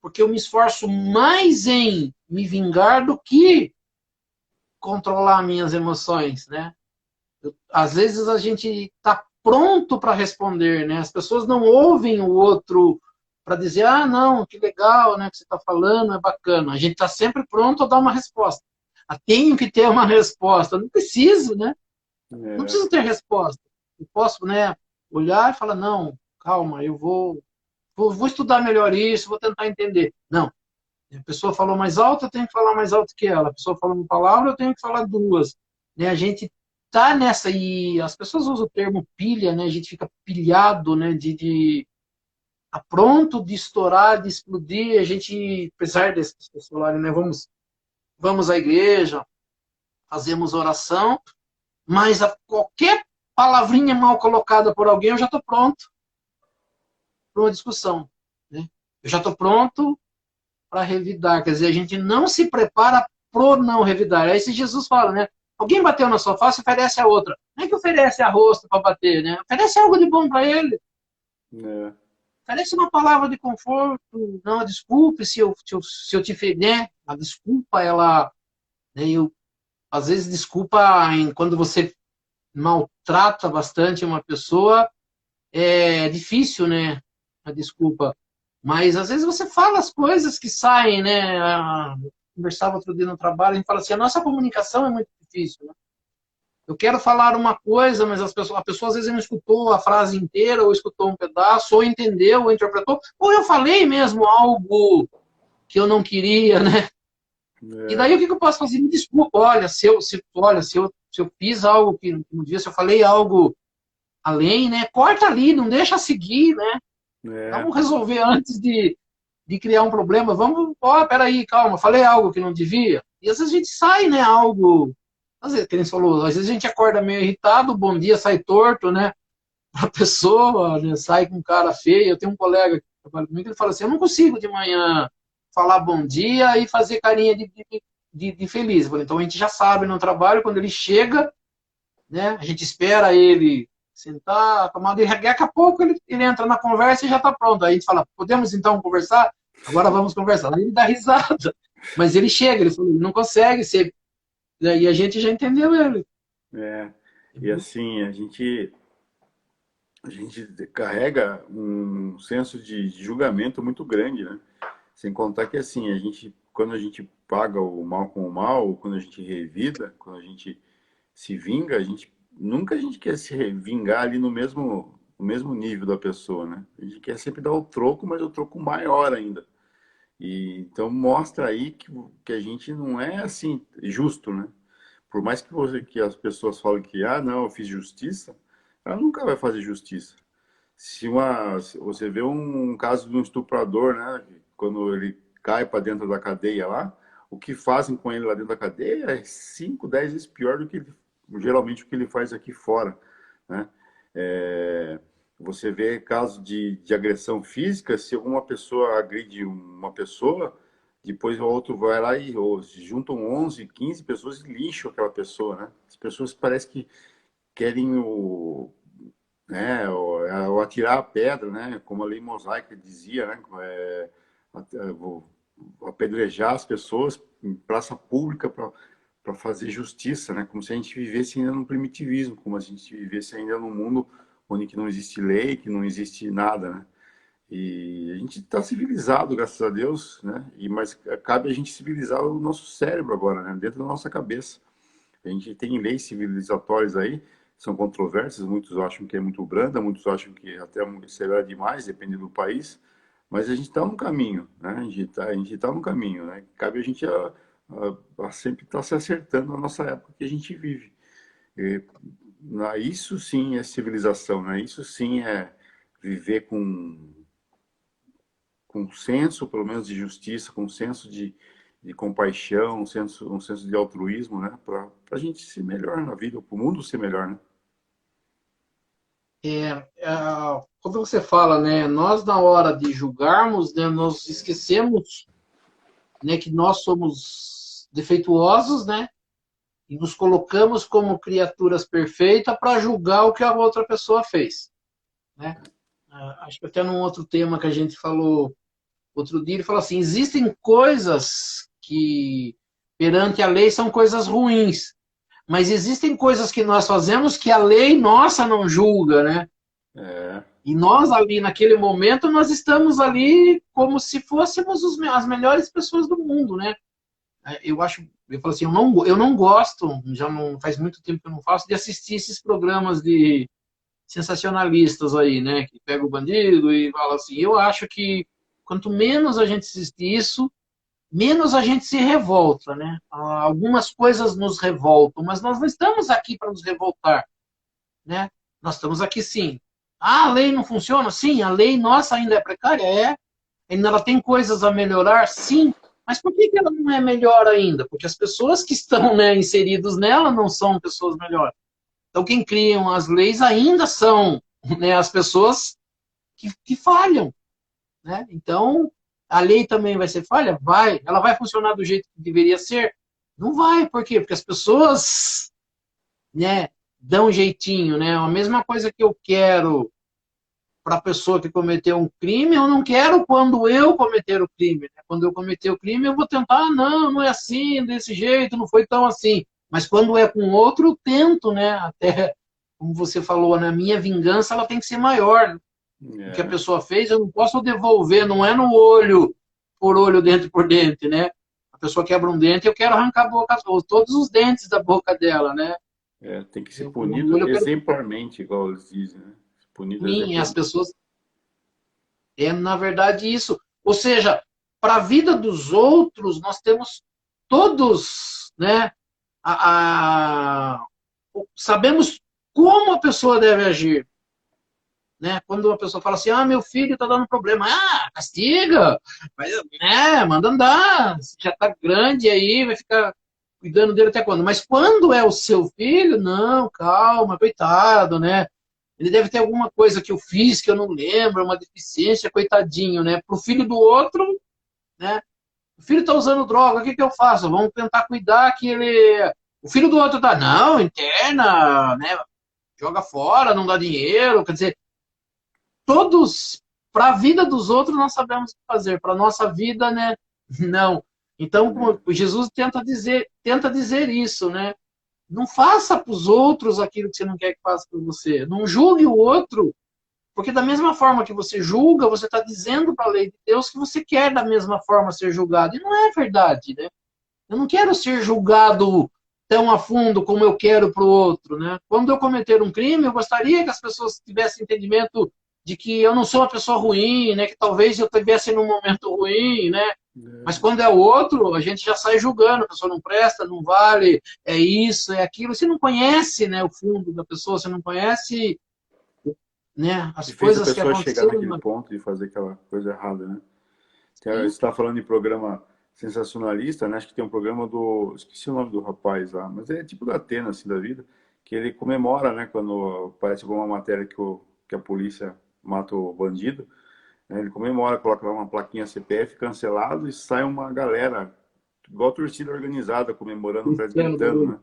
Porque eu me esforço mais em me vingar do que controlar minhas emoções, né? Às vezes a gente está pronto para responder, né? As pessoas não ouvem o outro para dizer, ah, não, que legal, né? Que você está falando, é bacana. A gente está sempre pronto a dar uma resposta. Tenho que ter uma resposta. Não preciso, né? Não
É,
preciso ter resposta. Eu posso, né, olhar e falar, não, calma, eu vou estudar melhor isso, vou tentar entender. Não. A pessoa falou mais alto, eu tenho que falar mais alto que ela. A pessoa falou uma palavra, eu tenho que falar duas. Né? A gente tá nessa, e as pessoas usam o termo pilha, né? A gente fica pilhado, né? A pronto de estourar, de explodir. A gente, apesar dessas pessoas falarem, né? Vamos à igreja, fazemos oração, mas qualquer palavrinha mal colocada por alguém, eu já estou pronto para uma discussão. Né? Eu já estou pronto para revidar. Quer dizer, a gente não se prepara pro não revidar. É isso que Jesus fala, né? Alguém bateu na sua face, oferece a outra. Não é que oferece a rosto para bater, né? Oferece algo de bom para ele.
é,
Oferece uma palavra de conforto. Não, desculpe se eu te feri, né? A desculpa, ela... Né, às vezes, desculpa quando você maltrata bastante uma pessoa, é difícil, né? A desculpa. Mas às vezes você fala as coisas que saem, né? Conversava outro dia no trabalho, a gente fala assim, a nossa comunicação é muito difícil, né? Eu quero falar uma coisa, mas a pessoa às vezes não escutou a frase inteira, ou escutou um pedaço, ou entendeu, ou interpretou, ou eu falei mesmo algo que eu não queria, né? E
é,
daí o que eu posso fazer? Me desculpa, olha, se eu fiz algo que não devia, se eu falei algo além, né? Corta ali, não deixa seguir, né?
é,
Vamos resolver antes de criar um problema. Vamos, peraí, calma, falei algo que não devia. E às vezes a gente sai, né, algo... Às vezes, que nem você falou, às vezes a gente acorda meio irritado, bom dia sai torto, né? A pessoa, né, sai com cara feia. Eu tenho um colega que trabalha comigo, ele fala assim, eu não consigo de manhã falar bom dia e fazer carinha de feliz. Eu falei, então a gente já sabe no trabalho, quando ele chega, né, a gente espera ele sentar, tomar, daqui a pouco ele entra na conversa e já está pronto. Aí a gente fala, podemos então conversar? Agora vamos conversar. Aí ele dá risada. Mas ele chega, ele falou, não consegue ser. E a gente já entendeu ele.
é. E assim, a gente carrega um senso de julgamento muito grande, né? Sem contar que assim, quando a gente paga o mal com o mal, ou quando a gente revida, quando a gente se vinga, nunca a gente quer se vingar ali no mesmo nível da pessoa, né? A gente quer sempre dar o troco, mas o troco maior ainda. E então mostra aí que a gente não é assim justo, né? Por mais que as pessoas falem que não, eu fiz justiça, ela nunca vai fazer justiça. Se você vê um caso de um estuprador, né? Quando ele cai para dentro da cadeia lá, o que fazem com ele lá dentro da cadeia é 5, 10 vezes pior do que geralmente o que ele faz aqui fora, né? É, você vê casos de agressão física, se uma pessoa agride uma pessoa, depois o outro vai lá e ou, se juntam 11, 15 pessoas e lixam aquela pessoa, né? As pessoas parecem que querem né, ou atirar a pedra, né? Como a lei mosaica dizia, né? Vou apedrejar as pessoas em praça pública para fazer justiça, né? Como se a gente vivesse ainda no primitivismo, como se a gente vivesse ainda num mundo onde que não existe lei, que não existe nada, né? E a gente está civilizado, graças a Deus, né? Mas cabe a gente civilizar o nosso cérebro agora, né? Dentro da nossa cabeça. A gente tem leis civilizatórias aí, são controversas, muitos acham que é muito branda, muitos acham que até é severa demais, depende do país, mas a gente está no caminho, né? A gente tá no caminho, né? Cabe a gente a sempre estar se acertando na nossa época que a gente vive. E, isso sim é civilização, né? Isso sim é viver com senso, pelo menos, de justiça, com senso de compaixão, um senso de altruísmo, né? Para a gente ser melhor na vida, para o mundo ser melhor, né?
Quando você fala, né, nós na hora de julgarmos, né, nós esquecemos, né, que nós somos defeituosos, né, e nos colocamos como criaturas perfeitas para julgar o que a outra pessoa fez, né? Acho que até num outro tema que a gente falou outro dia, ele falou assim, existem coisas que perante a lei são coisas ruins, mas existem coisas que nós fazemos que a lei nossa não julga, né?
É,
E nós ali, naquele momento, nós estamos ali como se fôssemos as melhores pessoas do mundo, né? Eu falo assim, eu não gosto, já não faz muito tempo que eu não faço, de assistir esses programas de sensacionalistas aí, né? Que pega o bandido e fala assim, eu acho que quanto menos a gente assistir isso, menos a gente se revolta, né? Algumas coisas nos revoltam, mas nós não estamos aqui para nos revoltar, né? Nós estamos aqui sim. Ah, a lei não funciona? Sim, a lei nossa ainda é precária? É. Ainda ela tem coisas a melhorar? Sim. Mas por que ela não é melhor ainda? Porque as pessoas que estão, né, inseridas nela não são pessoas melhores. Então, quem criam as leis ainda são, né, as pessoas que falham, né? Então, a lei também vai ser falha? Vai. Ela vai funcionar do jeito que deveria ser? Não vai. Por quê? Porque as pessoas, né, dão um jeitinho, né? A mesma coisa que eu quero para a pessoa que cometeu um crime, eu não quero quando eu cometer o crime. Né? Quando eu cometer o crime, eu vou tentar, não, não é assim, desse jeito, não foi tão assim. Mas quando é com outro, eu tento, né? Até, como você falou, né? A minha vingança ela tem que ser maior. Né? O que a
é,
pessoa fez, eu não posso devolver, não é no olho por olho, dente por dente, né? A pessoa quebra um dente, eu quero arrancar a boca, todos os dentes da boca dela, né?
tem que ser
No
punido
olho eu quero
exemplarmente, igual eles dizem, né? Punido
mim, as
exemplarmente.
pessoas na verdade, isso. Ou seja, para a vida dos outros, nós temos todos, né, sabemos como a pessoa deve agir. Né? Quando uma pessoa fala assim, ah, meu filho está dando problema, ah, castiga, mas, né, manda andar, já está grande aí, vai ficar cuidando dele até quando? Mas quando é o seu filho, não, calma, coitado, né? Ele deve ter alguma coisa que eu fiz que eu não lembro, uma deficiência, coitadinho, né? Pro filho do outro, né? O filho tá usando droga, o que que eu faço? Vamos tentar cuidar que ele... O filho do outro tá, não, interna, né? Joga fora, não dá dinheiro, quer dizer, todos, para a vida dos outros nós sabemos o que fazer, para nossa vida, né? Não. Então,
Né?
Jesus tenta dizer isso, né? Não faça para os outros aquilo que você não quer que faça para você. Não julgue o outro, porque da mesma forma que você julga, você está dizendo para a lei de Deus que você quer da mesma forma ser julgado. E não é verdade, né? Eu não quero ser julgado tão a fundo como eu quero para o outro, né? Quando eu cometer um crime, eu gostaria que as pessoas tivessem entendimento de que eu não sou uma pessoa ruim, né? Que talvez eu estivesse num momento ruim, né? Mas quando é o outro, a gente já sai julgando, a pessoa não presta, não vale, é isso, é aquilo. Você não conhece, né, o fundo da pessoa, você não conhece né,
Que
as
fez a
coisas que
pessoa chegar
aconteceram
naquele ponto de fazer aquela coisa errada, né? Você
aqui.
está falando de programa sensacionalista, né? Acho que tem um programa do... Esqueci o nome do rapaz lá, mas é tipo da Atena, assim, da vida, que ele comemora, né? Quando aparece alguma matéria que a polícia mata o bandido, né, ele comemora, coloca lá uma plaquinha CPF cancelado e sai uma galera, igual torcida organizada, comemorando atrás,
Cristiano
gritando,
Barulho,
né?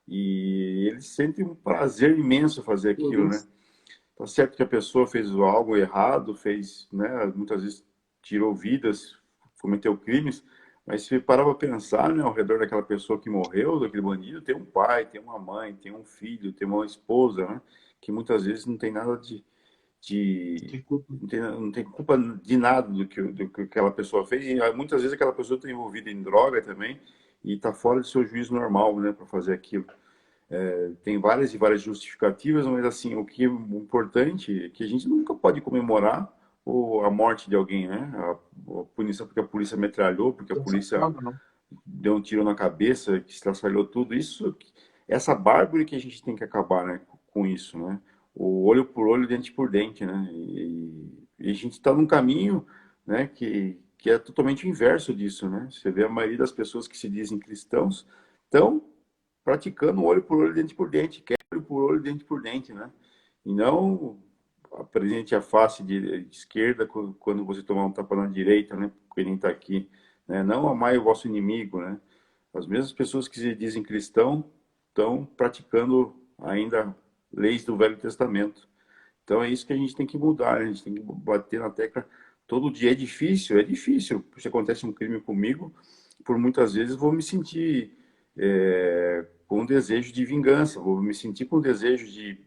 E ele sente um prazer imenso fazer
por
aquilo, né?
isso.
Tá certo que a pessoa fez algo errado, fez, né, muitas vezes tirou vidas, cometeu crimes, mas se parar para pensar, né, ao redor daquela pessoa que morreu, daquele bandido, tem um pai, tem uma mãe, tem um filho, tem uma esposa, né, que muitas vezes não tem nada de
Desculpa.
não tem culpa de nada do que aquela pessoa fez. E muitas vezes aquela pessoa está envolvida em droga também e está fora do seu juízo normal, né, para fazer aquilo. Tem várias e várias justificativas, mas assim, o que é importante é que a gente nunca pode comemorar a morte de alguém, né? A punição porque a polícia metralhou, porque a
Dessa
polícia
forma, não.
deu um tiro na cabeça, que estraçalhou tudo. Isso, essa bárbara que a gente tem que acabar, né? Com isso, né? O olho por olho, dente por dente, né? E a gente está num caminho, né? Que é totalmente o inverso disso, né? Você vê a maioria das pessoas que se dizem cristãos estão praticando olho por olho, dente por dente, quer olho por olho, dente por dente, né? E não apresente a face de esquerda quando você tomar um tapa na direita, né? Porque nem está aqui, né? Não amai o vosso inimigo, né? As mesmas pessoas que se dizem cristão estão praticando ainda leis do Velho Testamento. Então é isso que a gente tem que mudar, né? A gente tem que bater na tecla todo dia. É difícil, é difícil. Se acontece um crime comigo, por muitas vezes vou me sentir com um desejo de vingança, vou me sentir com um desejo de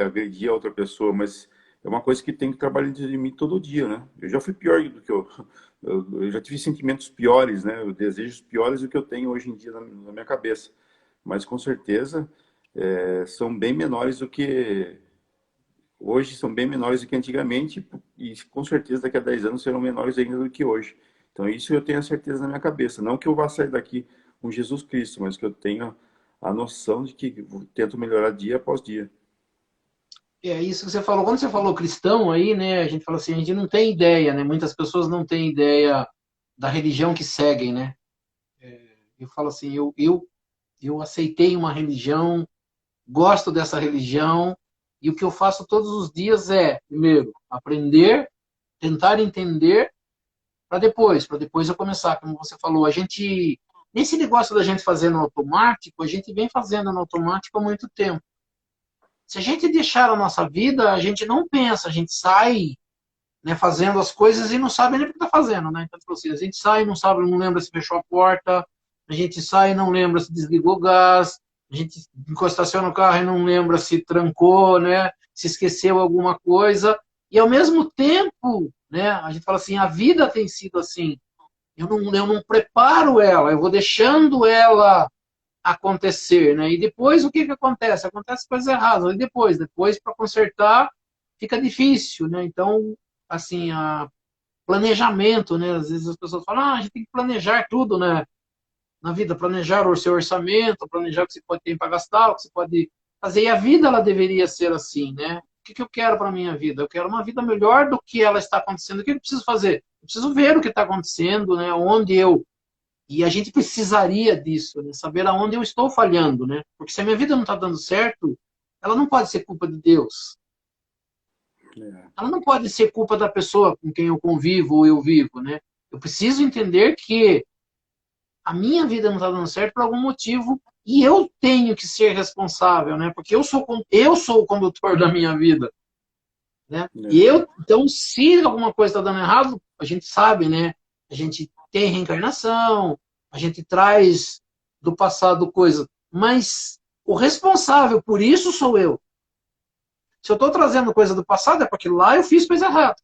agredir a outra pessoa, mas é uma coisa que tem que trabalhar dentro de mim todo dia, né? Eu já fui pior do que eu já tive sentimentos piores, né? Desejos piores do que eu tenho hoje em dia na minha cabeça, mas com certeza são bem menores do que hoje, são bem menores do que antigamente e com certeza daqui a 10 anos serão menores ainda do que hoje. Então isso eu tenho a certeza na minha cabeça, não que eu vá sair daqui com Jesus Cristo, mas que eu tenha a noção de que tento melhorar dia após dia.
É isso que você falou. Quando você falou cristão aí, né, a gente fala assim, a gente não tem ideia, né? Muitas pessoas não têm ideia da religião que seguem, né? Eu falo assim, eu aceitei uma religião, gosto dessa religião, e o que eu faço todos os dias é, primeiro, aprender, tentar entender, para depois eu começar, como você falou. A gente, nesse negócio da gente fazer no automático, a gente vem fazendo no automático há muito tempo. Se a gente deixar a nossa vida, a gente não pensa, a gente sai, né, fazendo as coisas e não sabe nem o que está fazendo, né? Então, tipo assim, a gente sai, não sabe, não lembra se fechou a porta, a gente sai, não lembra se desligou o gás, a gente estaciona o carro e não lembra se trancou, né? Se esqueceu alguma coisa. E ao mesmo tempo, né, a gente fala assim, a vida tem sido assim. Eu não preparo ela, eu vou deixando ela acontecer, né? E depois o que que acontece? Acontece coisas erradas. E depois para consertar fica difícil, né? Então, assim, planejamento, né? Às vezes as pessoas falam, a gente tem que planejar tudo, né? Na vida, planejar o seu orçamento, planejar o que você pode ter para gastar, o que você pode fazer. E a vida ela deveria ser assim, né? O que que eu quero para minha vida? Eu quero uma vida melhor do que ela está acontecendo. O que eu preciso fazer? Eu preciso ver o que está acontecendo, né? Onde eu e a gente precisaria disso, né? Saber aonde eu estou falhando, né? Porque se a minha vida não está dando certo, ela não pode ser culpa de Deus.
É,
Ela não pode ser culpa da pessoa com quem eu convivo ou eu vivo, né? Eu preciso entender que a minha vida não está dando certo por algum motivo e eu tenho que ser responsável, né? Porque eu sou o condutor da minha vida, né? E
é,
eu, então, se alguma coisa está dando errado, a gente sabe, né? A gente tem reencarnação, a gente traz do passado coisas, mas o responsável por isso sou eu. Se eu estou trazendo coisa do passado, é porque lá eu fiz coisa errada.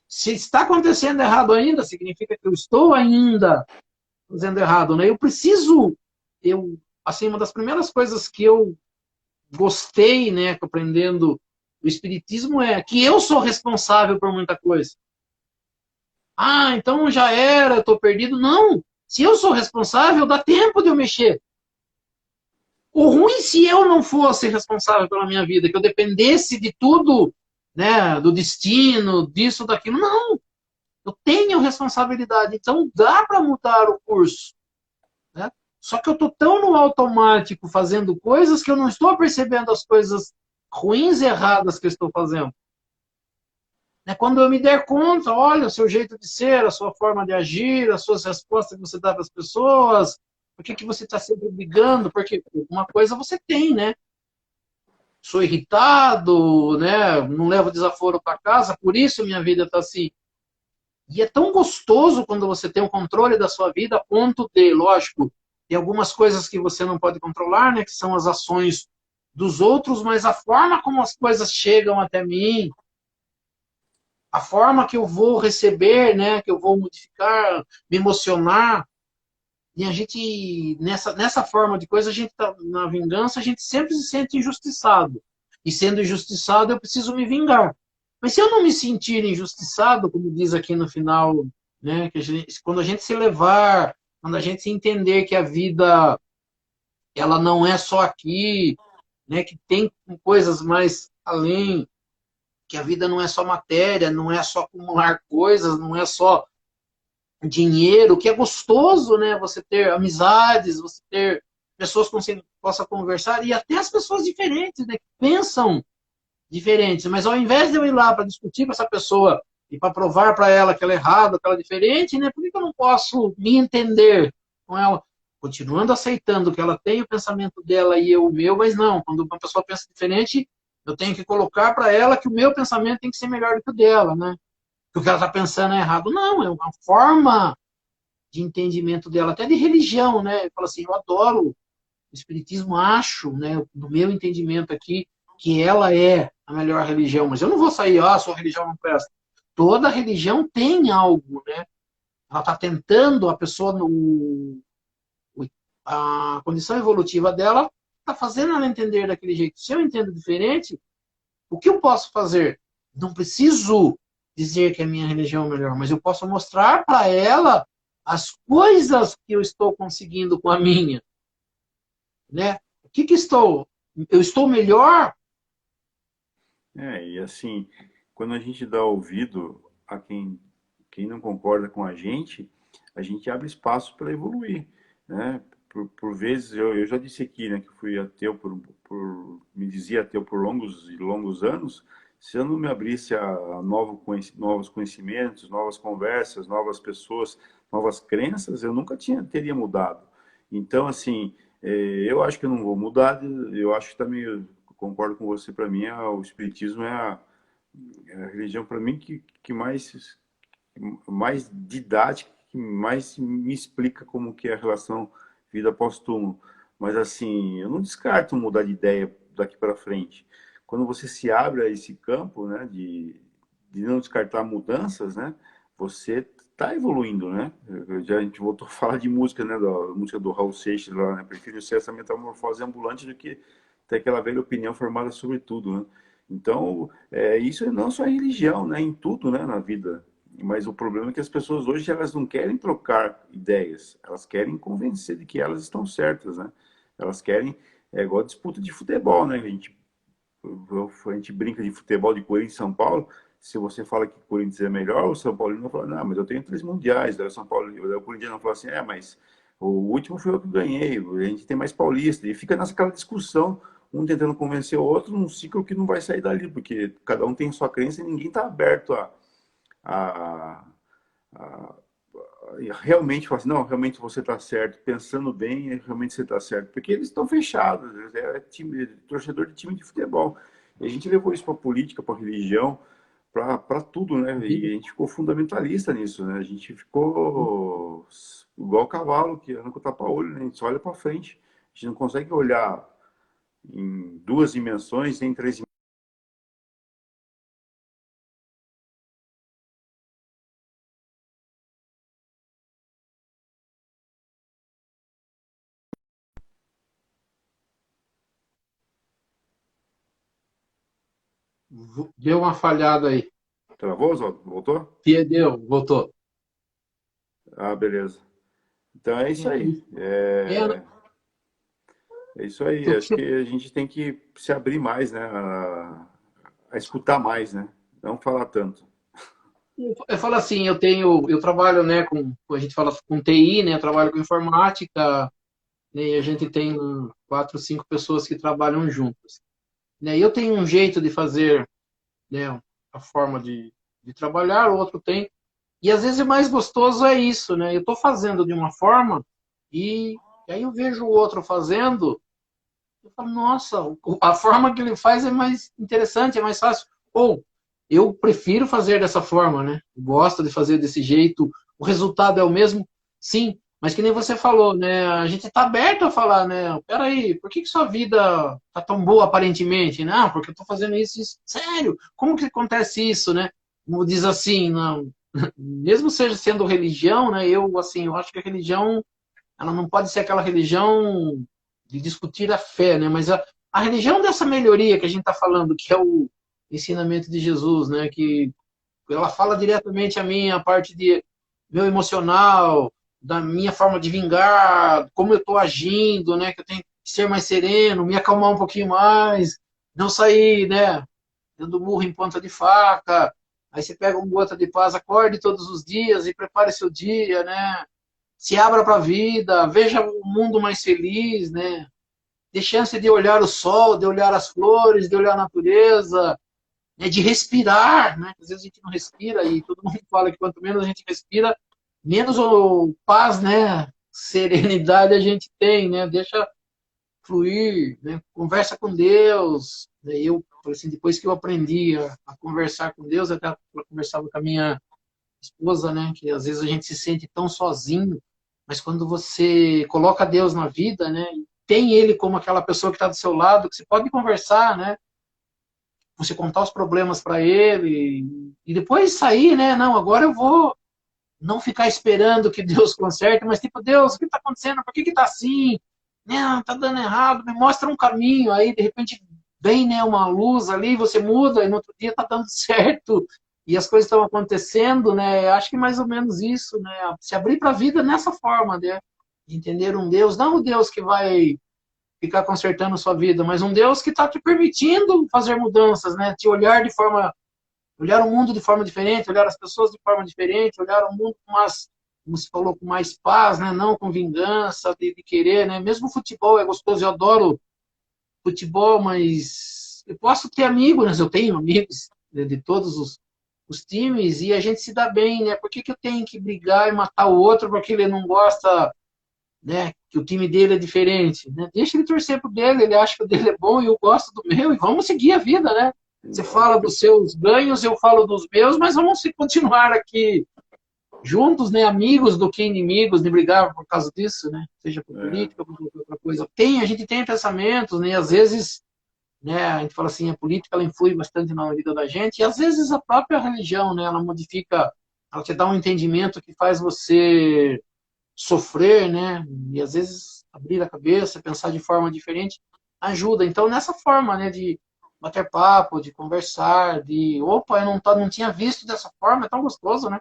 Se está acontecendo errado ainda, significa que eu estou ainda fazendo errado, né? Eu preciso, assim, uma das primeiras coisas que eu gostei, né, aprendendo o espiritismo é que eu sou responsável por muita coisa. Ah, então já era, eu estou perdido. Não! Se eu sou responsável, dá tempo de eu mexer. O ruim se eu não fosse responsável pela minha vida, que eu dependesse de tudo, né, do destino, disso, daquilo. Não, eu tenho responsabilidade, então dá para mudar o curso, né? Só que eu estou tão no automático fazendo coisas que eu não estou percebendo as coisas ruins e erradas que eu estou fazendo. Né? Quando eu me der conta, olha o seu jeito de ser, a sua forma de agir, as suas respostas que você dá para as pessoas, por que você está sempre brigando? Porque uma coisa você tem, né? Sou irritado, né? Não levo desaforo para casa, por isso minha vida está assim. E é tão gostoso quando você tem o controle da sua vida, a ponto de, lógico, tem algumas coisas que você não pode controlar, né? Que são as ações dos outros, mas a forma como as coisas chegam até mim, a forma que eu vou receber, né? Que eu vou modificar, me emocionar. E a gente, nessa forma de coisa, a gente tá, na vingança, a gente sempre se sente injustiçado. E sendo injustiçado, eu preciso me vingar. Mas se eu não me sentir injustiçado, como diz aqui no final, né, que quando a gente se levar, quando a gente se entender que a vida ela não é só aqui, né, que tem coisas mais além, que a vida não é só matéria, não é só acumular coisas, não é só dinheiro, que é gostoso, né? Você ter amizades, você ter pessoas com quem você possa conversar, e até as pessoas diferentes, né? Que pensam diferentes. Mas ao invés de eu ir lá para discutir com essa pessoa e para provar para ela que ela é errada, que ela é diferente, né? Por que eu não posso me entender com ela? Continuando aceitando que ela tem o pensamento dela e eu o meu, mas não, quando uma pessoa pensa diferente, eu tenho que colocar para ela que o meu pensamento tem que ser melhor do que o dela, né? Que o que ela está pensando é errado. Não, é uma forma de entendimento dela, até de religião, né? Eu falo assim, eu adoro o Espiritismo, acho, né, no meu entendimento aqui, que ela é a melhor religião, mas eu não vou sair, ah, sua religião não presta. Toda religião tem algo, né? Ela está tentando, a pessoa, a condição evolutiva dela, está fazendo ela entender daquele jeito. Se eu entendo diferente, o que eu posso fazer? Não preciso dizer que a minha religião é melhor, mas eu posso mostrar para ela as coisas que eu estou conseguindo com a minha, né? O que estou? Eu estou melhor?
E assim, quando a gente dá ouvido a quem não concorda com a gente abre espaço para evoluir, né? Por vezes, eu já disse aqui, né, que fui ateu me dizia ateu por longos e longos anos. Se eu não me abrisse a novos conhecimentos, novas conversas, novas pessoas, novas crenças, eu nunca teria mudado. Então, assim, eu acho que eu não vou mudar, eu acho que também, eu concordo com você, para mim, o Espiritismo é a religião, para mim, que mais didática, que mais me explica como que é a relação vida pós-túmulo. Mas assim, eu não descarto mudar de ideia daqui para frente. Quando você se abre a esse campo, né, de não descartar mudanças, né, você está evoluindo, né? A gente voltou a falar de música, né, da música do Raul Seixas lá, né? Prefiro ser essa metamorfose ambulante do que ter aquela velha opinião formada sobre tudo, né? Então, isso não só é religião, né, em tudo, né, na vida. Mas o problema é que as pessoas hoje elas não querem trocar ideias, elas querem convencer de que elas estão certas, né? Elas querem, é igual a disputa de futebol, né? A gente brinca de futebol de Corinthians e São Paulo. Se você fala que o Corinthians é melhor, o São Paulo não fala, não, mas eu tenho 3 mundiais. Daí o São Paulo, o Corinthians não fala assim, mas o último foi eu que ganhei, a gente tem mais paulista. E fica nessa discussão, um tentando convencer o outro num ciclo que não vai sair dali, porque cada um tem sua crença e ninguém está aberto a, a realmente falar assim, não, realmente você está certo, pensando bem, realmente você está certo, porque eles estão fechados, torcedor de time de futebol. E a gente levou isso para a política, para a religião, para tudo, né? E a gente ficou fundamentalista nisso, né? A gente ficou igual cavalo que anda com tapa-olho, né? A gente só olha para frente. A gente não consegue olhar em duas dimensões, nem três.
Deu uma falhada aí.
Travou, Oswaldo? Voltou?
Perdeu, voltou.
Ah, beleza. Então é isso aí.
É,
É isso aí.
Eu,
Acho que a gente tem que se abrir mais, né? A escutar mais, né? Não falar tanto.
eu falo assim, eu trabalho, né, a gente fala com TI, né, eu trabalho com informática, né, e a gente tem 4, 5 pessoas que trabalham juntas. Né, e eu tenho um jeito de fazer, né, a forma de trabalhar, o outro tem. E às vezes o mais gostoso é isso, né? Eu estou fazendo de uma forma e aí eu vejo o outro fazendo, eu falo, nossa, a forma que ele faz é mais interessante, é mais fácil. Ou eu prefiro fazer dessa forma, né? Gosto de fazer desse jeito. O resultado é o mesmo, sim. Mas que nem você falou, né? A gente está aberto a falar, né? Peraí, por que sua vida tá tão boa aparentemente? Não, porque eu estou fazendo isso, isso. Sério? Como que acontece isso, né? Como diz assim, não, mesmo seja sendo religião, né? Eu assim, eu acho que a religião ela não pode ser aquela religião de discutir a fé, né? Mas a religião dessa melhoria que a gente está falando, que é o ensinamento de Jesus, né? Que ela fala diretamente a mim, a parte de meu emocional, da minha forma de vingar, como eu estou agindo, né? Que eu tenho que ser mais sereno, me acalmar um pouquinho mais, não sair, né? Dando murro em ponta de faca. Aí você pega um gota de paz, acorde todos os dias e prepare seu dia, né? Se abra para a vida, veja o mundo mais feliz, né? Dê chance de olhar o sol, de olhar as flores, de olhar a natureza, né? De respirar, né? Às vezes a gente não respira e todo mundo fala que quanto menos a gente respira, menos o paz, né? Serenidade a gente tem, né? Deixa fluir, né? Conversa com Deus. Né? Eu, assim, depois que eu aprendi a conversar com Deus, até eu conversava com a minha esposa, né? Que às vezes a gente se sente tão sozinho, mas quando você coloca Deus na vida, né? Tem Ele como aquela pessoa que está do seu lado, que você pode conversar, né? Você contar os problemas para Ele e depois sair, né? Não, agora eu vou não ficar esperando que Deus conserte, mas tipo, Deus, o que está acontecendo? Por que está assim? Não, tá dando errado, me mostra um caminho. Aí, de repente, vem né, uma luz ali, você muda, e no outro dia tá dando certo, e as coisas estão acontecendo, né? Acho que mais ou menos isso, né? Se abrir para a vida nessa forma, né? De entender um Deus, não o Deus que vai ficar consertando a sua vida, mas um Deus que está te permitindo fazer mudanças, né? Te olhar de forma olhar o mundo de forma diferente, olhar as pessoas de forma diferente, olhar o mundo com mais, como se falou, com mais paz, né? Não com vingança, de querer, né? Mesmo o futebol é gostoso, eu adoro futebol, mas eu posso ter amigos, eu tenho amigos de todos os times e a gente se dá bem, né? Por que, que eu tenho que brigar e matar o outro porque ele não gosta, né? Que o time dele é diferente, né? Deixa ele torcer pro dele, ele acha que o dele é bom e eu gosto do meu e vamos seguir a vida, né? Você fala
Lógico.
dos seus ganhos, eu falo dos meus, mas vamos continuar aqui juntos, né? Amigos do que inimigos, de brigar por causa disso, né? Seja por
É,
política ou por outra coisa. A gente tem pensamentos, né? Às vezes, né? A gente fala assim, a política ela influi bastante na vida da gente e às vezes a própria religião, né? Ela modifica, ela te dá um entendimento que faz você sofrer, né? E às vezes abrir a cabeça, pensar de forma diferente, ajuda. Então, nessa forma, né, de bater papo, de conversar, de, opa, eu não tinha visto dessa forma, é tão gostoso, né?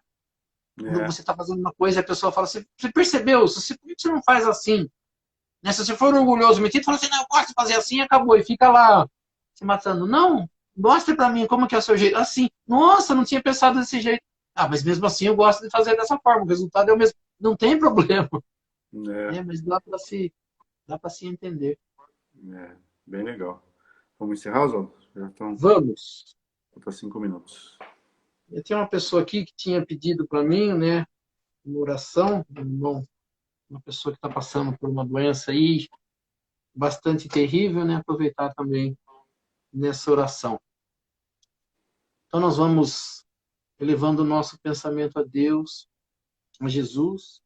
Quando
é,
você está fazendo uma coisa e a pessoa fala assim, você percebeu, por que você não faz assim? Né? Se você for orgulhoso, metido, fala assim, não, eu gosto de fazer assim, acabou, e fica lá se matando. Não, mostre para mim como que é o seu jeito. Assim, nossa, não tinha pensado desse jeito. Ah, mas mesmo assim eu gosto de fazer dessa forma, o resultado é o mesmo. Não tem problema.
é,
Né? Mas dá para se entender.
é, bem legal. Vamos encerrar, Oswaldo? Já estão
Vamos.
faltam 5 minutos.
Eu tinha uma pessoa aqui que tinha pedido para mim, né, uma oração, uma pessoa que está passando por uma doença aí bastante terrível, né, aproveitar também nessa oração. Então nós vamos elevando o nosso pensamento a Deus, a Jesus,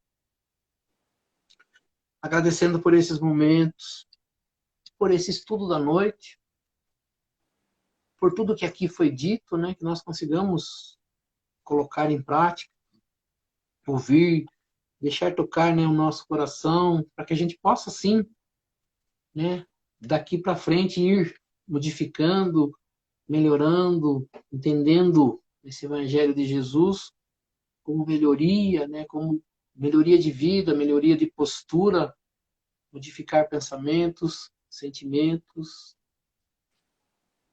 agradecendo por esses momentos, por esse estudo da noite, por tudo que aqui foi dito, né, que nós consigamos colocar em prática, ouvir, deixar tocar, né, o nosso coração, para que a gente possa, sim, né, daqui para frente ir modificando, melhorando, entendendo esse Evangelho de Jesus como melhoria, né, como melhoria de vida, melhoria de postura, modificar pensamentos, sentimentos,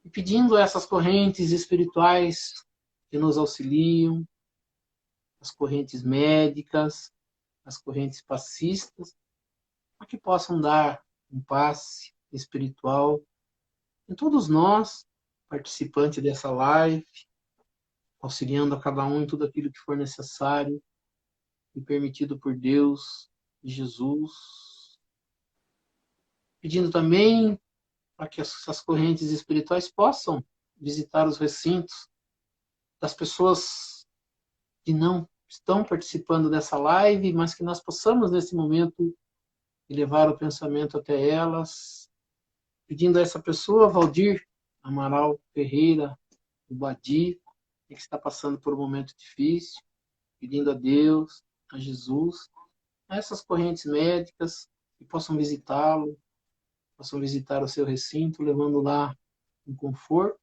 e pedindo a essas correntes espirituais que nos auxiliam, as correntes médicas, as correntes passistas, para que possam dar um passe espiritual em todos nós, participantes dessa live, auxiliando a cada um em tudo aquilo que for necessário e permitido por Deus e Jesus. Pedindo também para que essas correntes espirituais possam visitar os recintos das pessoas que não estão participando dessa live, mas que nós possamos, nesse momento, levar o pensamento até elas, pedindo a essa pessoa, Valdir Amaral Ferreira, o Badi, que está passando por um momento difícil, pedindo a Deus, a Jesus, a essas correntes médicas que possam visitá-lo, possam visitar o seu recinto, levando lá um conforto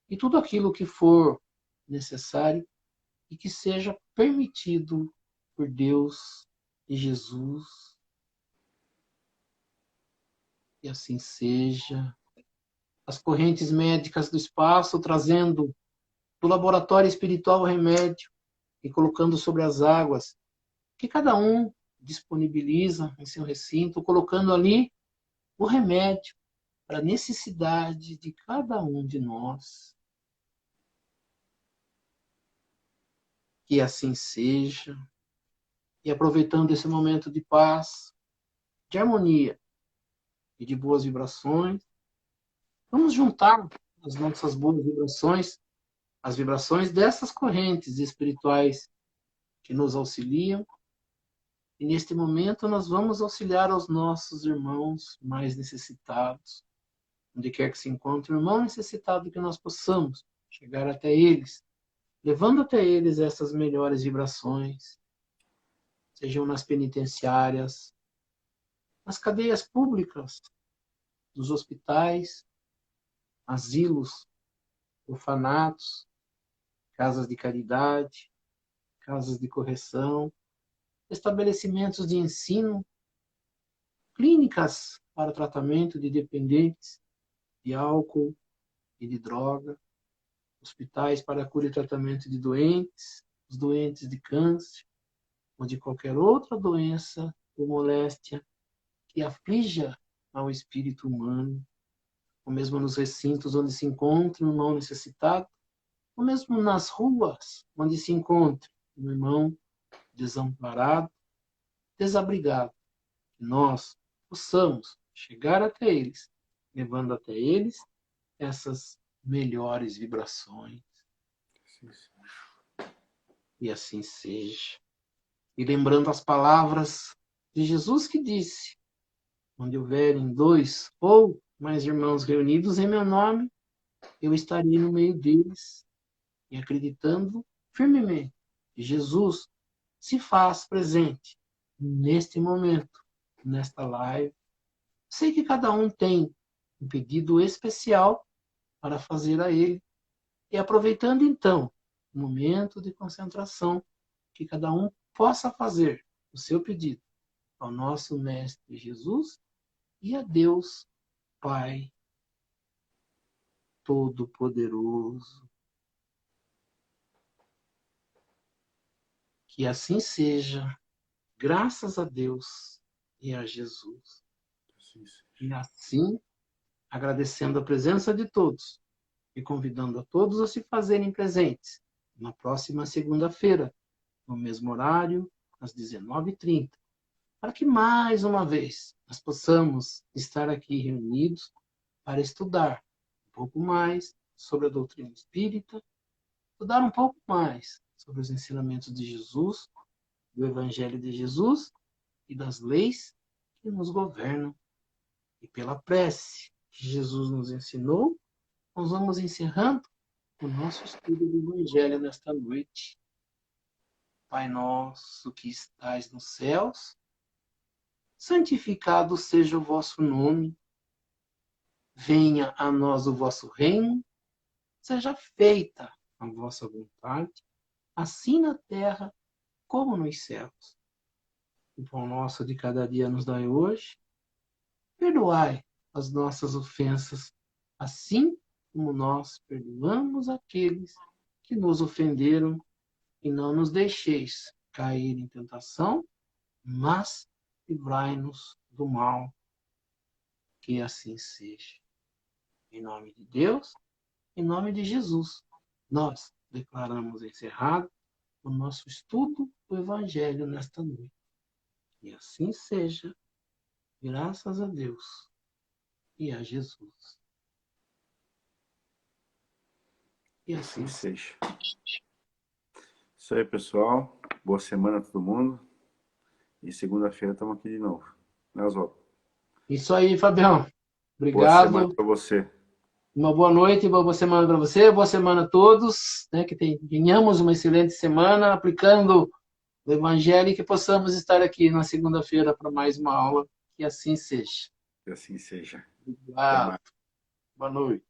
e tudo aquilo que for necessário e que seja permitido por Deus e Jesus. E assim seja. As correntes médicas do espaço trazendo do laboratório espiritual o remédio e colocando sobre as águas que cada um disponibiliza em seu recinto, colocando ali o remédio para a necessidade de cada um de nós. Que assim seja. E aproveitando esse momento de paz, de harmonia e de boas vibrações, vamos juntar as nossas boas vibrações, as vibrações dessas correntes espirituais que nos auxiliam. E neste momento nós vamos auxiliar aos nossos irmãos mais necessitados. Onde quer que se encontre um irmão necessitado, que nós possamos chegar até eles, levando até eles essas melhores vibrações, sejam nas penitenciárias, nas cadeias públicas, nos hospitais, asilos, orfanatos, casas de caridade, casas de correção, estabelecimentos de ensino, clínicas para tratamento de dependentes de álcool e de droga, hospitais para cura e tratamento de doentes, os doentes de câncer ou de qualquer outra doença ou moléstia que aflija ao espírito humano, ou mesmo nos recintos onde se encontra um irmão necessitado, ou mesmo nas ruas onde se encontra um irmão desamparado, desabrigado, que nós possamos chegar até eles, levando até eles essas melhores vibrações. E assim seja. E lembrando as palavras de Jesus que disse: onde houverem 2 ou mais irmãos reunidos em meu nome, eu estarei no meio deles. E acreditando firmemente que Jesus se faz presente neste momento, nesta live. Sei que cada um tem um pedido especial para fazer a ele. E aproveitando então o momento de concentração, que cada um possa fazer o seu pedido ao nosso Mestre Jesus e a Deus Pai Todo-Poderoso. Que assim seja, graças a Deus e a Jesus. E assim, agradecendo a presença de todos e convidando a todos a se fazerem presentes na próxima segunda-feira, no mesmo horário, às 19h30, para que mais uma vez nós possamos estar aqui reunidos para estudar um pouco mais sobre a doutrina espírita, estudar um pouco mais sobre os ensinamentos de Jesus, do Evangelho de Jesus e das leis que nos governam. E pela prece que Jesus nos ensinou, nós vamos encerrando o nosso estudo do Evangelho nesta noite. Pai nosso que estais nos céus, santificado seja o vosso nome. Venha a nós o vosso reino, seja feita a vossa vontade, assim na terra como nos céus. O pão nosso de cada dia nos dai hoje. Perdoai as nossas ofensas, assim como nós perdoamos aqueles que nos ofenderam, e não nos deixeis cair em tentação, mas livrai-nos do mal, que assim seja. Em nome de Deus, em nome de Jesus, nós declaramos encerrado o nosso estudo do Evangelho nesta noite. E assim seja, graças a Deus e a Jesus. E
Assim
assim seja.
seja. Isso aí, pessoal. Boa semana a todo mundo. E segunda-feira estamos aqui de novo. Né, Oswaldo?
Isso aí, Fabião.
Boa semana
Obrigado.
para você.
Uma boa noite, uma boa semana para você, boa semana a todos, né, que tenhamos uma excelente semana aplicando o Evangelho e que possamos estar aqui na segunda-feira para mais uma aula, que assim seja.
Que assim seja. Até
Obrigado.
mais.
Boa noite.